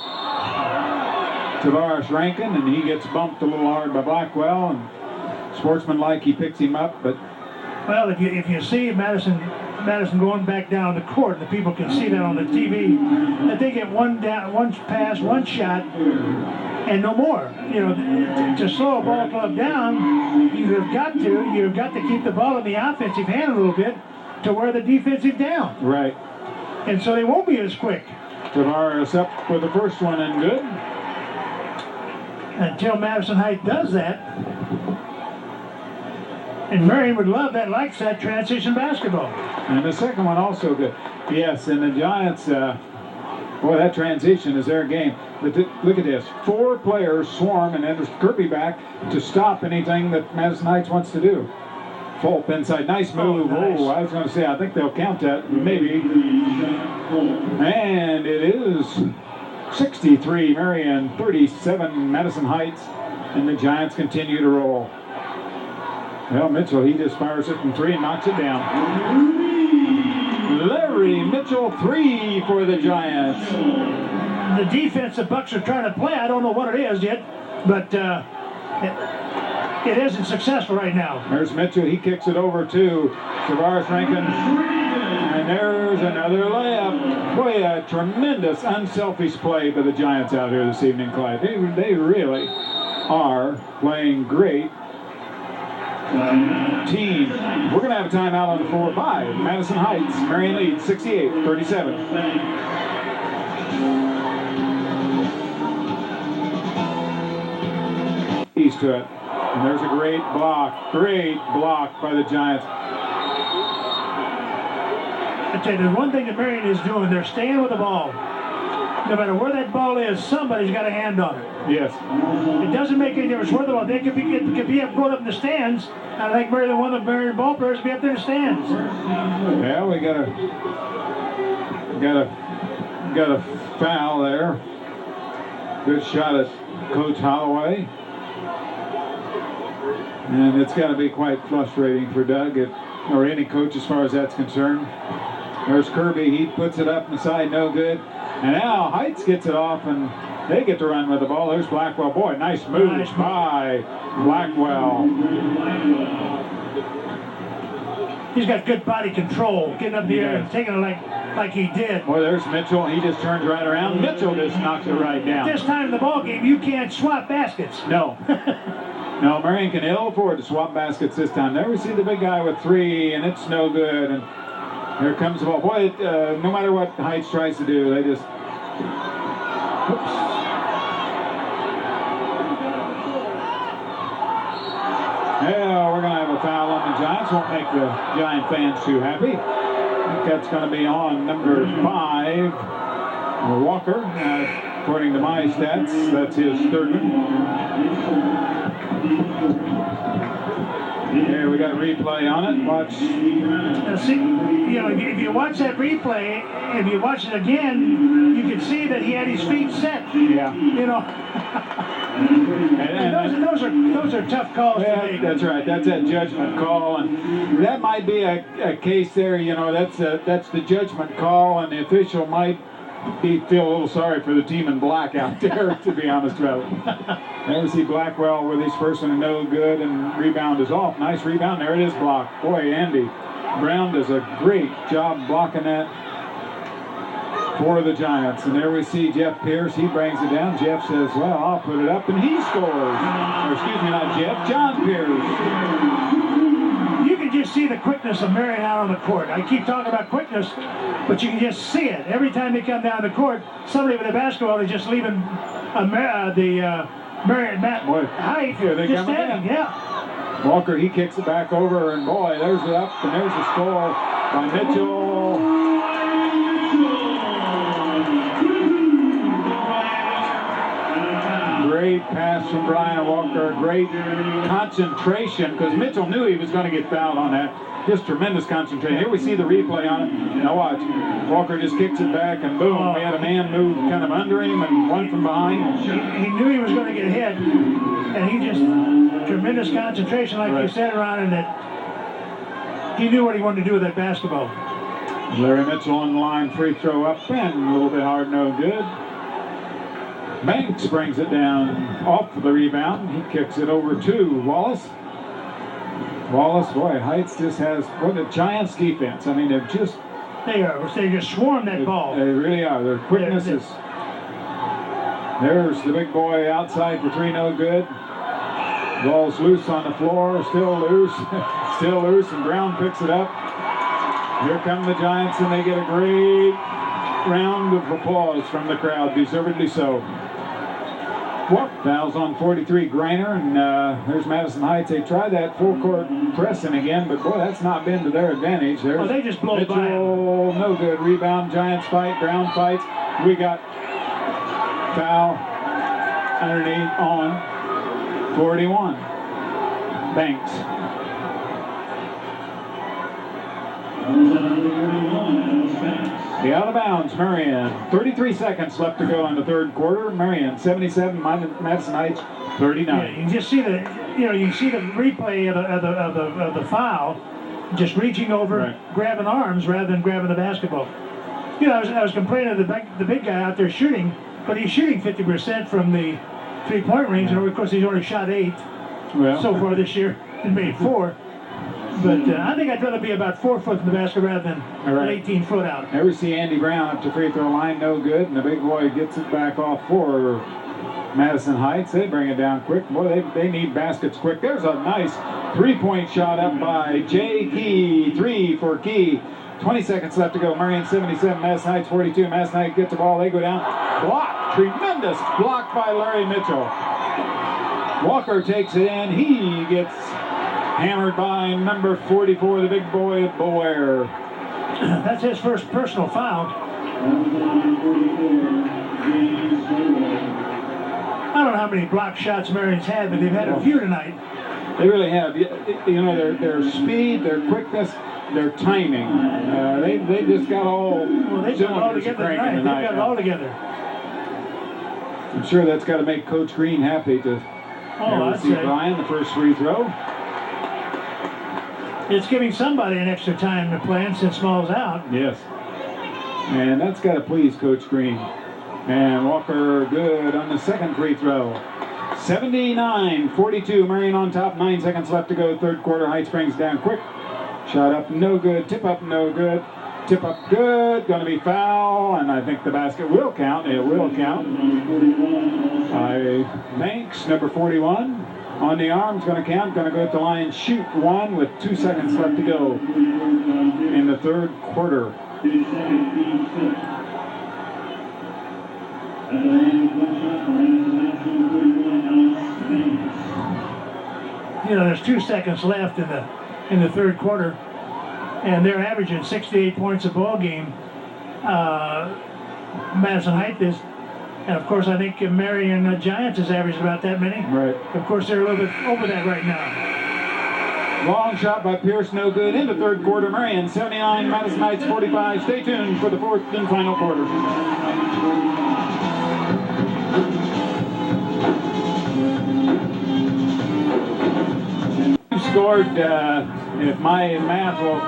Tavares Rankin. And he gets bumped a little hard by Blackwell. And sportsmanlike, he picks him up. But well, if you see Madison going back down the court, the people can see that on the TV, that they get one pass, one shot, and no more. You know, to slow a ball club down, you've got to keep the ball in the offensive hand a little bit to wear the defensive down. Right. And so they won't be as quick. Tavares up for the first one and good. Until Madison Heights does that. And Marion would love that, likes that transition basketball. And the second one also good. Yes, and the Giants, boy, that transition is their game. But look at this. 4 players swarm, and then there's Kirby back to stop anything that Madison Heights wants to do. Fulp inside. Nice move. Nice. Oh, I was going to say, I think they'll count that. Maybe. And it is 63 Marion, 37 Madison Heights. And the Giants continue to roll. Well, Mitchell, he just fires it from 3 and knocks it down. Larry Mitchell, 3 for the Giants. The defense the Bucks are trying to play, I don't know what it is yet, but it isn't successful right now. There's Mitchell. He kicks it over to Tavares Rankin. And there's another layup. Boy, a tremendous unselfish play by the Giants out here this evening, Clyde. They really are playing great team. We're going to have a timeout on the floor by Madison Heights. Marion leads 68-37. East to it. And there's a great block by the Giants. I tell you, there's one thing that Marion is doing. They're staying with the ball. No matter where that ball is, somebody's got a hand on it. Yes. It doesn't make any difference where the ball. They could be going up in the stands. I think Marion, one of the Marion ball players, will be up there in the stands. Yeah, we got a foul there. Good shot at Coach Holloway. And it's got to be quite frustrating for Doug or any coach as far as that's concerned. There's Kirby. He puts it up inside, no good. And now Heights gets it off, and they get to run with the ball. There's Blackwell. Boy, nice move by Blackwell. He's got good body control, getting up the air and taking it like he did. Boy, there's Mitchell. He just turns right around. Mitchell just knocks it right down. This time in the ball game, you can't swap baskets. No. No, Marion can ill afford to swap baskets this time. There we see the big guy with 3, and it's no good. And here comes the ball. Boy, no matter what Heights tries to do, they just... Oops. Yeah, we're going to have a foul on the Giants. Won't make the Giant fans too happy. I think that's going to be on number 5, Walker. According to my stats, that's his 3rd one. Here we got a replay on it. Watch. See, if you watch that replay, if you watch it again, you can see that he had his feet set. Yeah. And those are tough calls to make. That's right. That's a judgment call, and that might be a case there. That's the judgment call, and the official might feel a little sorry for the team in black out there, to be honest about it. There we see Blackwell with his first one, no good, and rebound is off. Nice rebound. There it is, blocked. Boy, Andy Brown does a great job blocking that for the Giants. And there we see Jeff Pierce. He brings it down. Jeff says, well, I'll put it up, and he scores. Or excuse me, not Jeff, John Pierce. You can just see the quickness of Marion out on the court. I keep talking about quickness, but you can just see it. Every time they come down the court, somebody with a basketball is just leaving Marion height here they just come standing. again. Yeah. Walker, he kicks it back over, and boy, there's it up, and there's the score by Mitchell. Great pass from Brian Walker. Great concentration, because Mitchell knew he was going to get fouled on that. Just tremendous concentration. Here we see the replay on it. Now watch. Walker just kicks it back, and boom, we had a man move kind of under him and one from behind. He knew he was going to get hit, and he just, tremendous concentration, like you said, Ron, and that he knew what he wanted to do with that basketball. Larry Mitchell on the line, free throw up, and a little bit hard, no good. Banks brings it down off the rebound. He kicks it over to Wallace. Wallace, boy, Heights just has what a Giants defense. I mean, they just swarm that ball. They really are. Their quickness is. There's the big boy outside for three, no good. Ball's loose on the floor, still loose, still loose, and Brown picks it up. Here come the Giants, and they get a great round of applause from the crowd, deservedly so. Fouls on 43, Greiner, and there's Madison Heights. They tried that full court pressing again, but boy, that's not been to their advantage. There's they just blow Mitchell, by him. No good. Rebound, Giants fight, Brown fights. We got foul underneath on 41. Banks. The out of bounds, Marion. 33 seconds left to go in the third quarter. Marion 77, Madison Heights 39. Yeah, you can just see the replay of the foul, just reaching over, grabbing arms rather than grabbing the basketball. You know, I was complaining of the big guy out there shooting, but he's shooting 50% from the three-point range, and of course he's already shot 8 so far this year and made 4. But I think I'd rather be about 4 foot in the basket rather than 18 foot out. There we see Andy Brown up to free throw line, no good, and the big boy gets it back off for Madison Heights. They bring it down quick. Boy, they need baskets quick. There's a nice three-point shot up by Jay Key. 3 for Key. 20 seconds left to go. Marion 77, Madison Heights 42. Madison Heights gets the ball. They go down. Block. Tremendous block by Larry Mitchell. Walker takes it in. He gets hammered by number 44, the big boy, Boer. That's his first personal foul. I don't know how many block shots Marion's had, but they've had a few tonight. They really have. You know, their speed, their quickness, their timing. They just got all. Well, they've got it all together tonight. They've got it all together. I'm sure that's got to make Coach Green happy to see Brian the first free throw. It's giving somebody an extra time to play since Small's out. Yes. And that's got to please Coach Green. And Walker good on the second free throw. 79-42. Marion on top. 9 seconds left to go. Third quarter. Heights brings down quick. Shot up, no good. Tip up, no good. Tip up, good. Going to be foul. And I think the basket will count. It will count. By Banks, number 41. On the arm's going to count, going to go at the line, shoot one with 2 seconds left to go in the third quarter. You know, there's 2 seconds left in the third quarter, and they're averaging 68 points a ball game. Madison Heights is. And of course, I think Marion Giants has averaged about that many. Right. Of course, they're a little bit over that right now. Long shot by Pierce, no good. In the third quarter, Marion 79, Madison Heights 45. Stay tuned for the fourth and final quarter. Scored, if my math will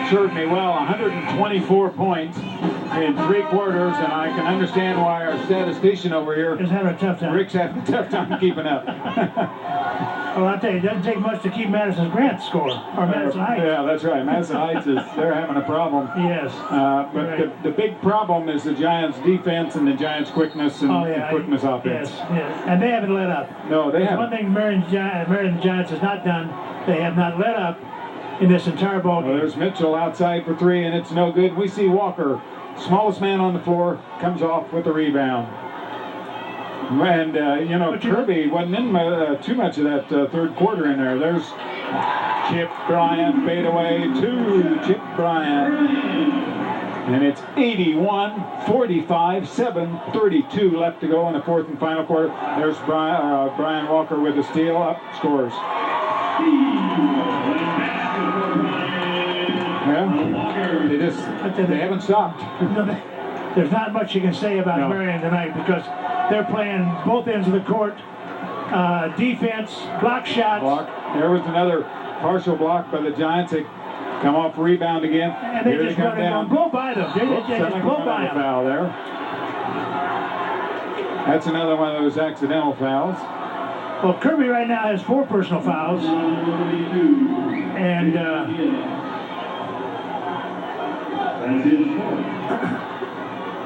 served me well. 124 points in 3 quarters, and I can understand why our statistician over here is having a tough time. Rick's having a tough time keeping up. Well, I'll tell you, it doesn't take much to keep Madison Grant's score, or Madison Heights. Yeah, that's right. Madison Heights they're having a problem. Yes. But right. the big problem is the Giants' defense and the Giants' quickness and quickness offense. Yes. And they haven't let up. No, they haven't. One thing Marion the Giants has not done, they have not let up in this entire ball game. Well, there's Mitchell outside for 3, and it's no good. We see Walker, smallest man on the floor, comes off with the rebound. And, Kirby wasn't in too much of that third quarter in there. There's Chip Bryant, fade away to Chip Bryant. And it's 81-45, 7:32 left to go in the fourth and final quarter. There's Brian Walker with the steal, up, scores. Yeah, they haven't stopped. There's not much you can say about Marion tonight because they're playing both ends of the court. Defense, block shots. There was another partial block by the Giants. They come off rebound again. And they just run and blow by them. They just blow by them. Foul there. That's another one of those accidental fouls. Well, Kirby right now has 4 personal fouls. And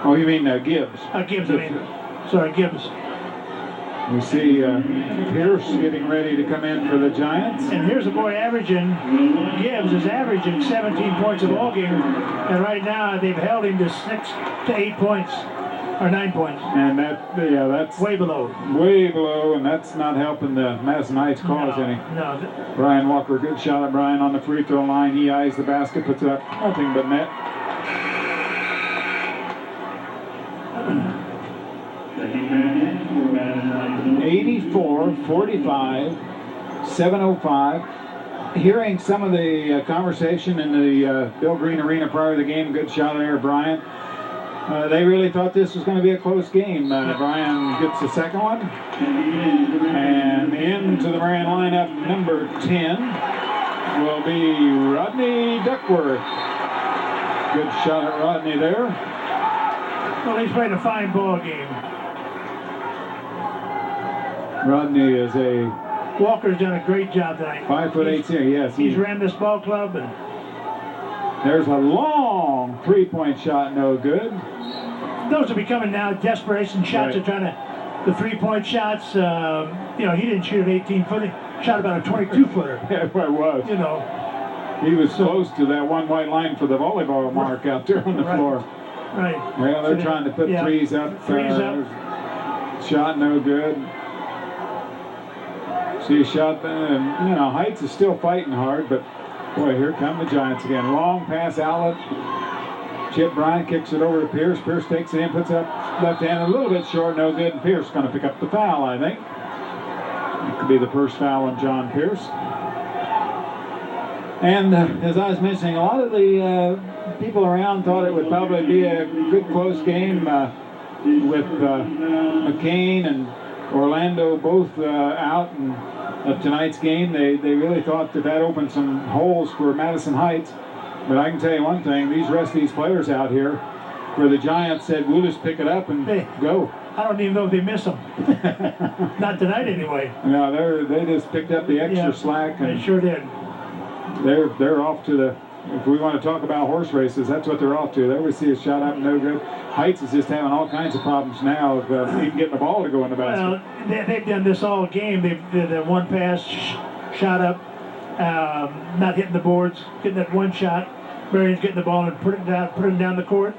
oh, you mean Gibbs? Gibbs, I mean. Sorry, Gibbs. We see Pierce getting ready to come in for the Giants. And here's a boy Gibbs is averaging 17 points a ball game. And right now they've held him to 6 to 8 points, or 9 points. And that's way below. Way below, and that's not helping the Madison Heights cause any. No. Brian Walker, good shot at Brian on the free throw line. He eyes the basket, puts up nothing but net. (84-45, 7:05). Hearing some of the conversation in the Bill Green Arena prior to the game, good shot there, Brian. They really thought this was going to be a close game. Brian gets the second one. And into the Marion lineup, number 10 will be Rodney Duckworth. Good shot at Rodney there. Well, he's played a fine ball game. Rodney is Walker's done a great job tonight. 5'8" here, yes. He's ran this ball club. And there's a long 3-point shot, no good. Those are becoming now desperation shots. Right. They're trying to, the 3-point shots, he didn't shoot an 18-footer. Shot about a 22-footer. Yeah, it was. He was close to that one white line for the volleyball mark out there on the floor. Right. Well, they're trying to put threes up. Shot no good. See a shot, and Heights is still fighting hard, but boy, here come the Giants again. Long pass outlet. Chip Bryant kicks it over to Pierce. Pierce takes it in, puts up left hand a little bit short, no good, and Pierce going to pick up the foul, I think. It could be the first foul on John Pierce. And as I was mentioning, a lot of the people around thought it would probably be a good close game with McCain and Orlando both out of tonight's game. They really thought that opened some holes for Madison Heights. But I can tell you one thing, the rest of these players out here, where the Giants said, we'll just pick it up and go. I don't even know if they miss them. Not tonight anyway. No, they just picked up the extra slack. And they sure did. They're off to the, if we want to talk about horse races, that's what they're off to. There we see a shot up, no good. Heights is just having all kinds of problems now of even getting the ball to go in the basket. Well, they've done this all game. They've did one pass, shot up, not hitting the boards, getting that one shot. Marion's getting the ball and putting it down the court.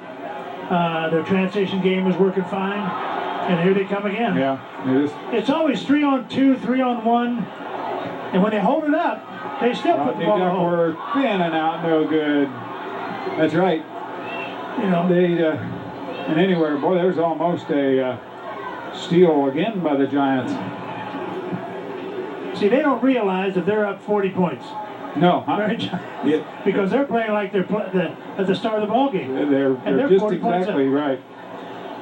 Their transition game is working fine. And here they come again. Yeah, it is. It's always 3-on-2, 3-on-1. And when they hold it up, they still put the ball in the hole. Thin and out, no good. That's right. And anywhere, boy, there's almost a steal again by the Giants. See, they don't realize that they're up 40 points. No, because they're playing like they're at the start of the ball game. They're just exactly right.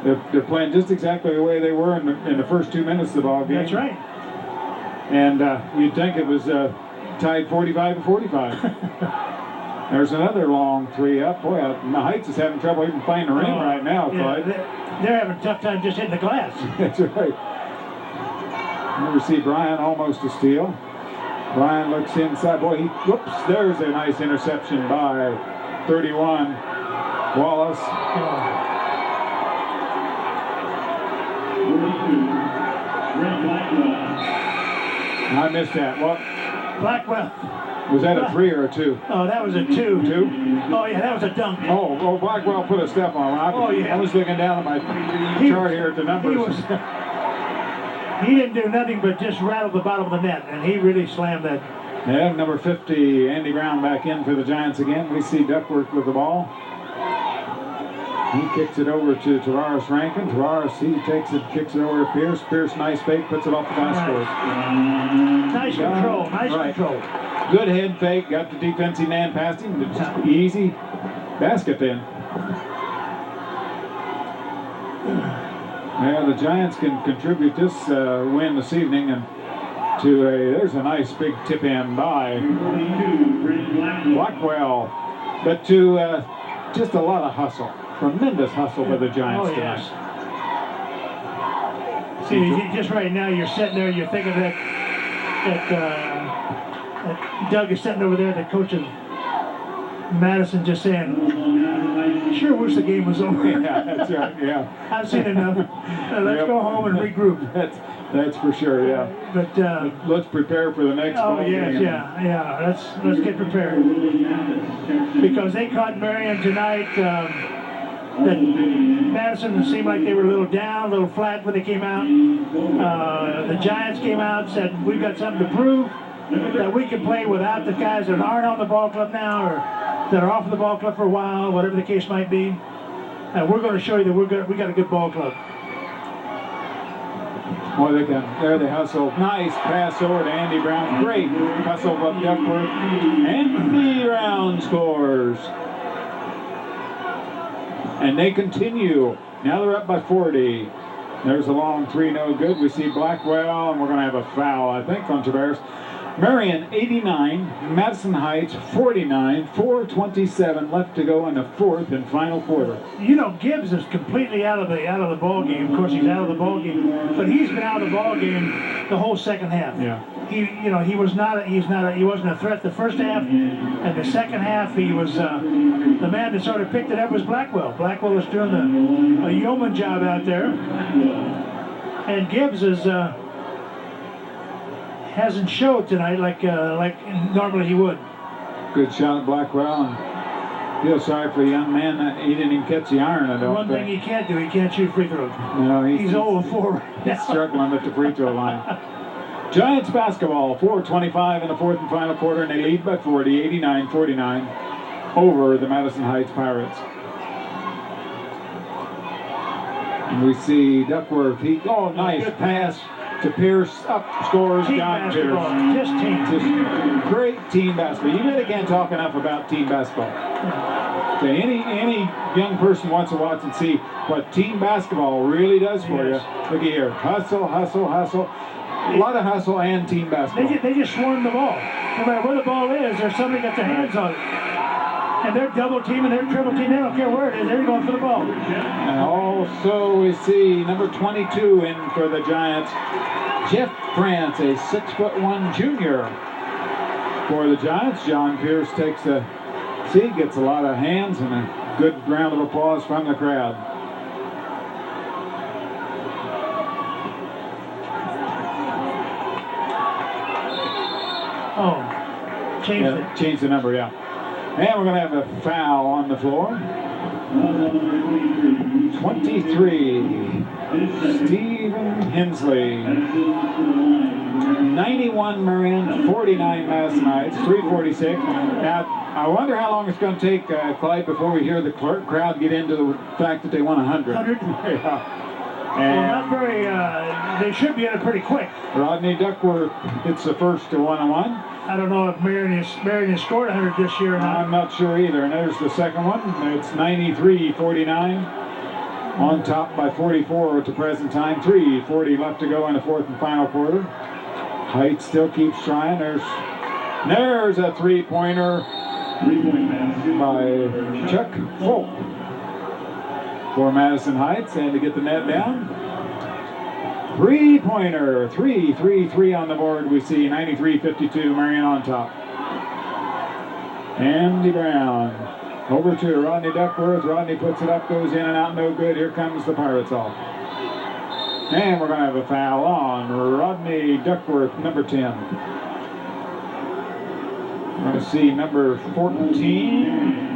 They're playing just exactly the way they were in the first 2 minutes of the ball game. That's right. And you'd think it was tied 45-45. There's another long three up. Boy, the Heights is having trouble even finding the ring right now, Clyde. They're having a tough time just hitting the glass. That's right. Here we see Brian almost a steal. Brian looks inside. Boy, whoops, there's a nice interception by 31, Wallace. I missed that. What? Blackwell. Was that a 3 or a 2? Oh, that was a 2. 2? Oh, yeah, that was a dunk. Oh, Blackwell put a step on. I was looking down at my chart here at the numbers. He didn't do nothing but just rattle the bottom of the net, and he really slammed that. Yeah, number 50, Andy Brown back in for the Giants again. We see Duckworth with the ball. He kicks it over to Tavares Rankin. Tavares, he takes it, kicks it over to Pierce. Pierce, nice fake, puts it off the basket. Nice control, control. Good head fake, got the defensive man past him. Just easy basket then. Yeah, the Giants can contribute this win this evening, and there's a nice big tip in by Blackwell, but to just a lot of hustle, tremendous hustle by the Giants tonight. See, just right now you're sitting there, you're thinking that Doug is sitting over there, the coach of Madison, just saying, sure wish the game was over. Yeah, that's right, yeah. I've seen enough. Let's go home and regroup. That's for sure, yeah. But let's prepare for the next ball game. Yeah. Let's get prepared. Because they caught Marion tonight. That Madison seemed like they were a little down, a little flat when they came out. The Giants came out and said, we've got something to prove, that we can play without the guys that aren't on the ball club now, or that are off of the ball club for a while, whatever the case might be. And we're going to show you that we got a good ball club. Boy, there they hustle. Nice pass over to Andy Brown. Great hustle up Duckworth. Andy Brown scores. And they continue. Now they're up by 40. There's a long three, no good. We see Blackwell, and we're going to have a foul, I think, on Tavares. Marion 89, Madison Heights 49, 4:27 left to go in the fourth and final quarter. You know, Gibbs is completely out of the ball game. Of course, he's out of the ball game, but he's been out of the ball game the whole second half. Yeah. He wasn't a threat the first half, and the second half he was the man that sort of picked it up was Blackwell. Blackwell was doing a yeoman job out there, and Gibbs is. Hasn't showed tonight like normally he would. Good shot at Blackwell, and feel sorry for the young man. He didn't even catch the iron, I don't think. One thing he can't do, he can't shoot free throws. No, he's 0-4 right now. He's struggling at the free throw line. Giants basketball, 4:25 in the fourth and final quarter, and they lead by 40, 89-49 over the Madison Heights Pirates. And we see Duckworth. Nice pass to Pierce, up scores John Pierce. Just great team basketball. You really can't talk enough about team basketball. Okay, any young person wants to watch and see what team basketball really does for you. Look here, hustle. A lot of hustle and team basketball. They just swarm the ball. No matter where the ball is, there's somebody got their hands on it. And they're double teaming, they're triple teaming, they don't care where it is, they're going for the ball. And also we see number 22 in for the Giants, Jeff France, a 6'1" junior for the Giants. John Pierce takes a seat, gets a lot of hands and a good round of applause from the crowd. Change the number, yeah. And we're going to have a foul on the floor. 23, Stephen Hensley. 91 Marion, 49 Madison Heights, 3:46. Now, I wonder how long it's going to take, Clyde, before we hear the crowd get into the fact that they won 100. 100? Yeah. Well, not very, they should be in it pretty quick. Rodney Duckworth hits the first to 101. I don't know if Marion has scored 100 this year or not. I'm not sure either. And there's the second one. It's 93-49. On top by 44 at the present time. 3:40 left to go in the fourth and final quarter. Heights still keeps trying. There's a three-pointer. by Chuck Folk for Madison Heights, and to get the net down. Three-pointer, 3-3-3 on the board. We see 93-52, Marion on top. Andy Brown over to Rodney Duckworth. Rodney puts it up, goes in and out, no good. Here comes the Pirates off. And we're going to have a foul on Rodney Duckworth, number 10. We're going to see number 14.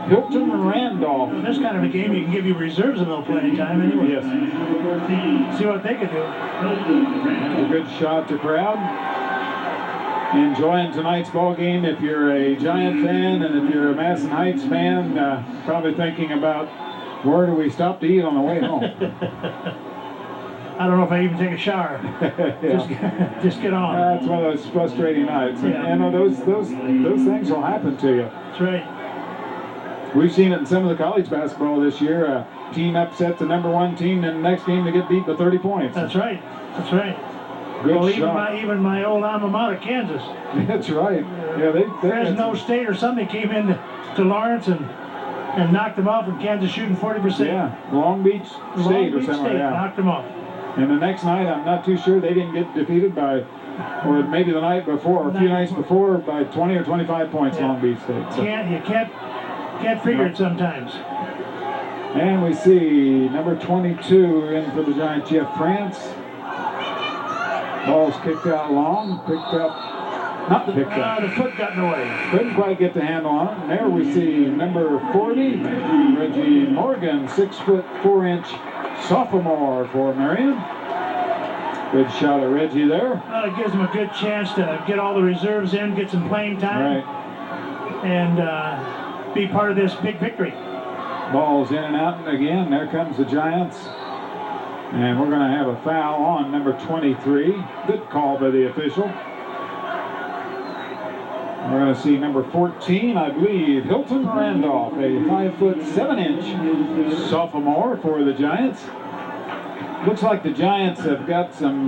Hilton Randolph. Well, this kind of a game, you can give your reserves a little playing time anyway. Yes. See what they can do. A good shot to crowd. Enjoying tonight's ball game. If you're a Giant fan and if you're a Madison Heights fan, probably thinking about where do we stop to eat on the way home. I don't know if I even take a shower. Yeah. Just get on. That's one of those frustrating nights. Yeah. And those things will happen to you. That's right. We've seen it in some of the college basketball this year. A team upsets the number one team, and the next game they get beat by 30 points. That's right. That's right. Good well, shot. even my old alma mater, Kansas. That's right. Yeah, they Fresno State or something came in to Lawrence and knocked them off, and Kansas shooting 40%. Yeah, Long Beach State or something like that. Knocked them off. And the next night, I'm not too sure, they didn't get defeated by, or maybe the night before, a few nights before, by 20 or 25 points, yeah. Long Beach State. So. You can't figure it sometimes. And we see number 22 in for the Giants, Jeff France. Ball's kicked out long, not picked up. The foot got in the way. Couldn't quite get the handle on it. And there we see number 40, Reggie Morgan, 6'4" sophomore for Marion. Good shot of Reggie there. Well, it gives him a good chance to get all the reserves in, get some playing time, right. And be part of this big victory. Ball's in and out, and again, there comes the Giants. And we're going to have a foul on number 23. Good call by the official. We're going to see number 14, I believe, Hilton Randolph, a 5'7" sophomore for the Giants. Looks like the Giants have got some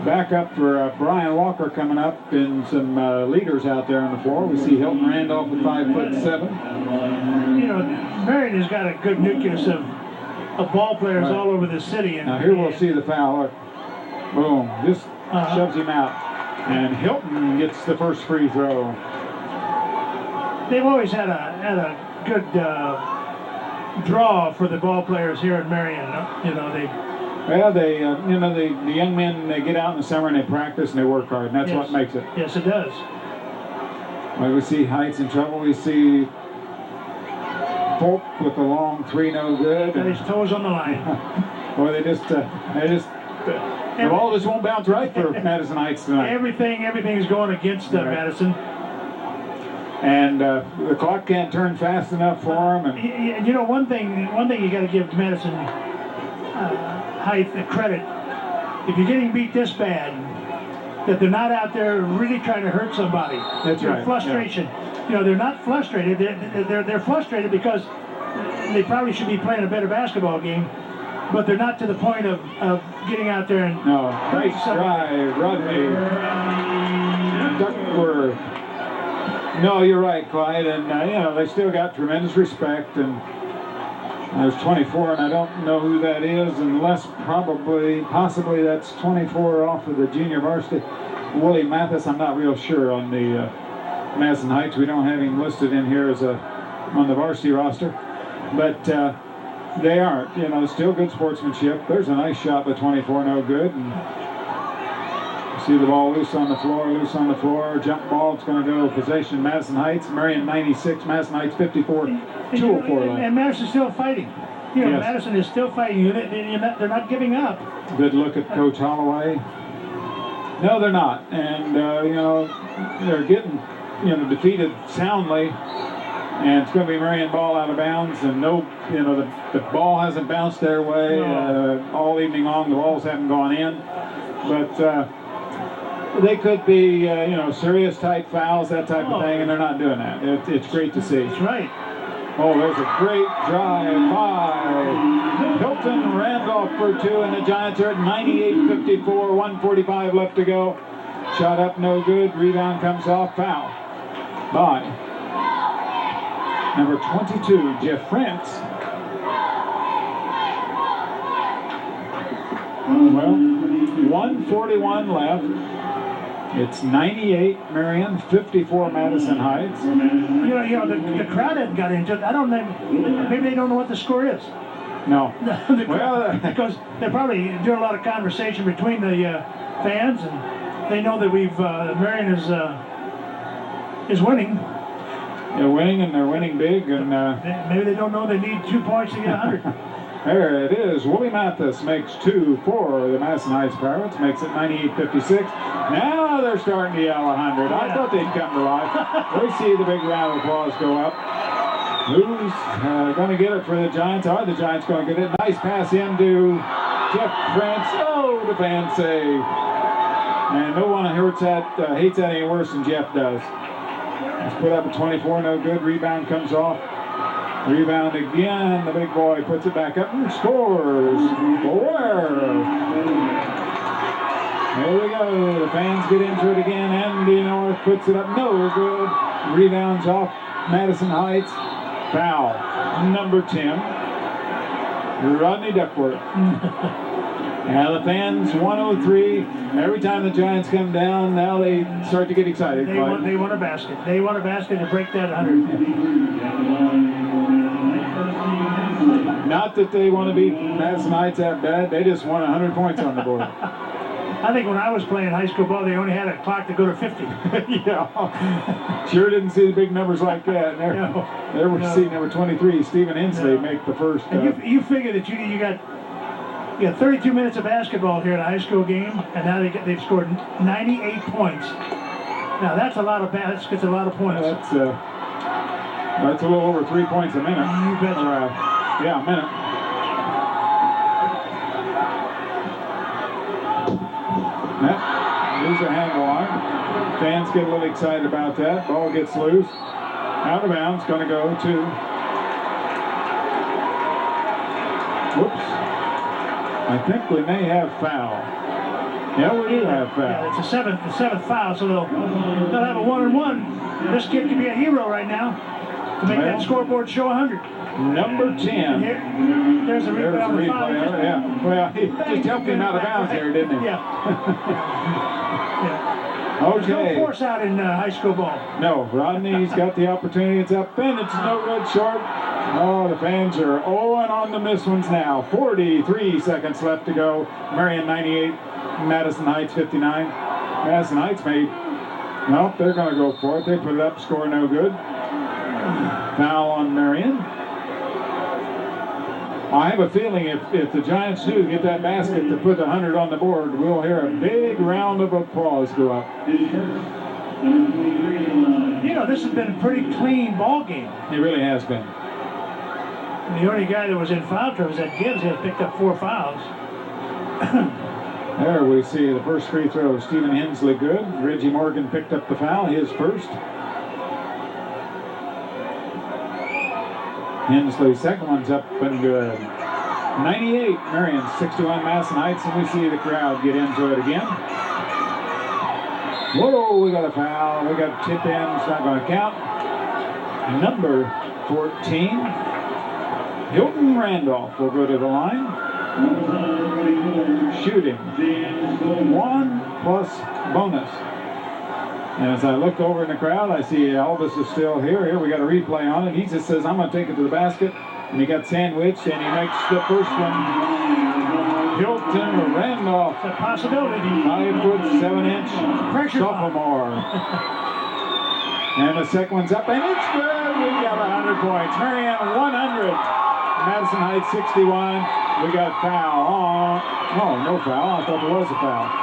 backup for Brian Walker coming up and some leaders out there on the floor. We see Hilton Randolph at 5'7". You know, Marion has got a good nucleus of ball players all over the city. And now here we'll see the foul. Boom, just shoves him out. And Hilton gets the first free throw. They've always had a good draw for the ball players here in Marion. You know, the young men, they get out in the summer and they practice and they work hard, and that's what makes it. Yes, it does. Well, we see Heights in trouble. We see Folk with a long three, no good. Got his toes on the line. Boy, the ball just won't bounce right for Madison Heights tonight. Everything's going against Madison. And the clock can't turn fast enough for them. And you know, one thing you got to give Madison Heights credit. If you're getting beat this bad, that they're not out there really trying to hurt somebody. That's right. Frustration. Yeah. You know, they're not frustrated. They're frustrated because they probably should be playing a better basketball game, but they're not to the point of getting out there and nice drive, Rodney Duckworth. No, you're right, Clyde, and they still got tremendous respect. And there's 24, and I don't know who that is, unless possibly that's 24 off of the junior varsity. Willie Mathis, I'm not real sure on the Madison Heights. We don't have him listed in here as on the varsity roster, but they aren't. Still good sportsmanship. There's a nice shot by 24, no good. And see the ball loose on the floor. Jump ball. It's going to go possession. Madison Heights. Marion 96. Madison Heights 54. 204. And Madison's still fighting. Yes. Madison is still fighting. They're not giving up. Good look at Coach Holloway. No, they're not. And they're getting defeated soundly. And it's going to be Marion ball out of bounds, and the ball hasn't bounced their way all evening long. The balls haven't gone in, but they could be serious type fouls, that type of thing, and they're not doing that. It's great to see. That's right. Oh, there's a great drive by Hilton Randolph for two, and the Giants are at 98-54, 1:45 left to go. Shot up, no good. Rebound comes off. Foul by Number 22, Jeff Prince. Well, 1:41 left. It's 98 Marion, 54 Madison Heights. You know, the crowd hadn't got into it. I don't know. Maybe they don't know what the score is. No. Well, because they're probably doing a lot of conversation between the fans, and they know that Marion is winning. They're winning, and they're winning big, and maybe they don't know they need 2 points to get 100. There it is. Willie Mathis makes 2 for the Madison Heights Pirates, makes it 98-56. Now they're starting to yell 100. I thought they'd come to life. We see the big round of applause go up. Who's going to get it for the Giants? Are the Giants going to get it? Nice pass into Jeff Prince. Oh, the fans say. And no one hates that any worse than Jeff does. Let's put up a 24, no good. Rebound comes off. Rebound again. The big boy puts it back up and scores. 4. There we go. The fans get into it again. Andy North puts it up. No good. Rebounds off Madison Heights. Foul. Number 10. Rodney Duckworth. Now the fans, 103. Every time the Giants come down, now they start to get excited. They want a basket. They want a basket to break that 100. Not that they want to beat Madison Heights that bad. They just want 100 points on the board. I think when I was playing high school ball, they only had a clock to go to 50. Yeah. Sure didn't see the big numbers like that. There we see number 23, Stephen Hensley, make the first. And you figure that you got 32 minutes of basketball here in a high school game, and now they've scored 98 points. Now that's a lot of baskets, a lot of points. That's a little over 3 points a minute. You bet. Yeah, a minute. Here's a handle on. Fans get a little excited about that. Ball gets loose. Out of bounds. Going to go to. Whoops. I think we may have foul. Yeah, we do have foul. Yeah, it's the seventh foul, so they'll have a 1-and-1. This kid could be a hero right now to make that scoreboard show 100. Number 10. There's a replay. Yeah. Well, he just helped him out of bounds there, didn't he? Yeah. Okay. There's no force out in high school ball. No, Rodney's got the opportunity. It's up, and it's no good short. Oh, the fans are 0-and on the missed ones now. 43 seconds left to go. Marion 98, Madison Heights 59. Madison Heights made. Nope, they're going to go for it. They put it up, score no good. Foul on Marion. I have a feeling if the Giants do get that basket to put the 100 on the board, we'll hear a big round of applause go up. You know, this has been a pretty clean ball game. It really has been. The only guy that was in foul trouble was that Gibbs. Has picked up 4 fouls. There we see the first free throw. Stephen Hensley good. Reggie Morgan picked up the foul, his first. Hensley's second one's up and good. 98, Marion, 61, Madison Heights, and we see the crowd get into it again. Whoa, we got a foul. We got a tip in. It's not going to count. Number 14, Hilton Randolph will go to the line. Shooting. 1 plus bonus. And as I look over in the crowd, I see Elvis is still here. Here we got a replay on it. He just says, I'm going to take it to the basket. And he got sandwiched, and he makes the first one. Hilton Randolph. It's a possibility. 5'7" Pressure sophomore. And the second one's up, and it's good. We got 100 points. Marion 100. Madison Heights 61. We got a foul on. Oh, no foul. I thought there was a foul.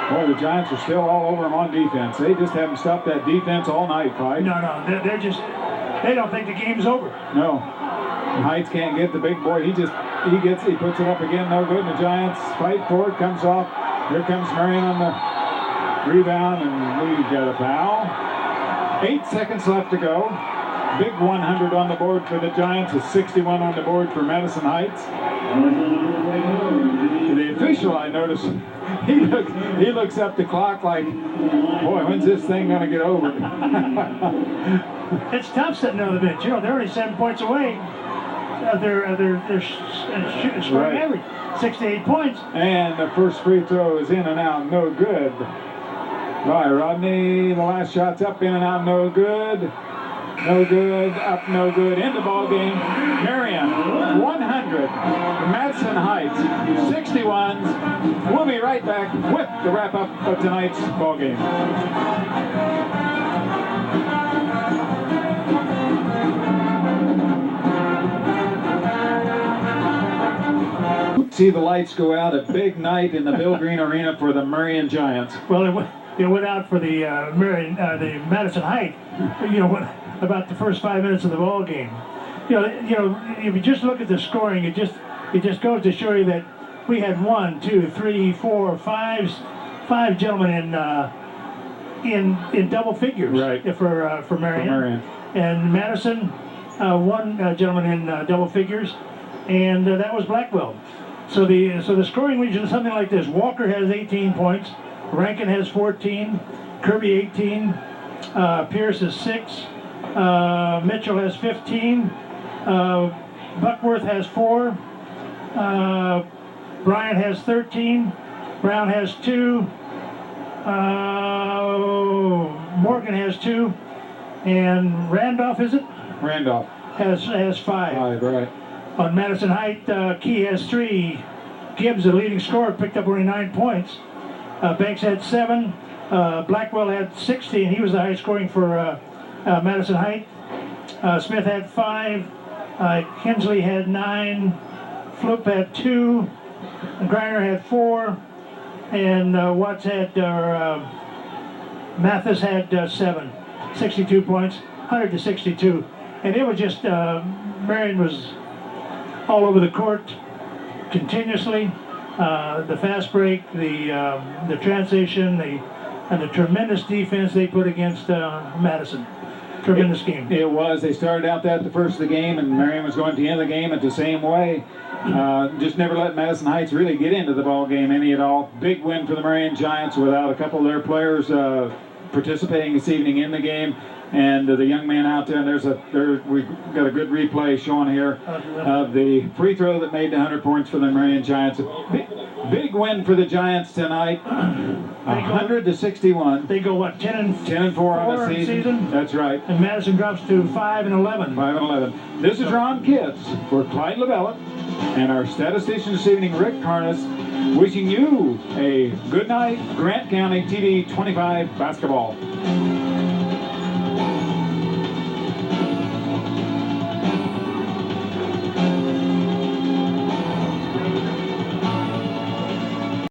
Boy, the Giants are still all over them on defense. They just haven't stopped that defense all night, Clyde. No, they're just, they don't think the game's over. No. Heights can't get the big boy. He puts it up again, no good. And the Giants fight for it, comes off. Here comes Marion on the rebound, and we've got a foul. 8 seconds left to go. Big 100 on the board for the Giants, a 61 on the board for Madison Heights. The official Marshall, I noticed, he looks up the clock like, boy, when's this thing going to get over? It's tough sitting on the bench. You know, they're only 7 points away. They're scoring average, 6 to 8 points. And the first free throw is in and out, no good. Right, Rodney, the last shot's up, in and out, no good. No good, up, no good. End the ball game. Marion, 100. Madison Heights, 61. We'll be right back with the wrap-up of tonight's ball game. See the lights go out. A big night in the Bill Green Arena for the Marion Giants. Well, it went out for the the Madison Heights. You know, about the first 5 minutes of the ball game. You know, if you just look at the scoring, it just goes to show you that we had 1, 2, 3, 4, 5 gentlemen in double figures, right, for Marion. And Madison, one gentleman in double figures, and that was Blackwell. So the scoring region is something like this: Walker has 18 points, Rankin has 14, Kirby 18, Pierce is 6, Mitchell has 15, Buckworth has 4, Bryant has 13, Brown has 2, Morgan has 2, and Randolph, is it? Randolph has 5. 5, right. On Madison Heights, Key has 3. Gibbs, the leading scorer, picked up only 9 points. Banks had 7. Blackwell had 16. He was the highest scoring for Madison Heights. Smith had 5. Hensley had 9. Floop had 2. Griner had 4. And Watts had, Mathis had 7. 62 points, 100 to 62. And it was just, Marion was all over the court continuously. The fast break, the transition, and the tremendous defense they put against Madison. Tremendous game. It was. They started out that the first of the game, and Marion was going to end the game at the same way. Just never let Madison Heights really get into the ball game any at all. Big win for the Marion Giants without a couple of their players participating this evening in the game. And the young man out there, and we've got a good replay showing here of the free throw that made the 100 points for the Marion Giants. Big win for the Giants tonight, 100 to 61. They go what, 10 and 4 on the season? That's right. And Madison drops to 5 and 11. 5 and 11. This is Ron Kitts for Clyde LaBella and our statistician this evening, Rick Harness, wishing you a good night. Grant County TV 25 basketball.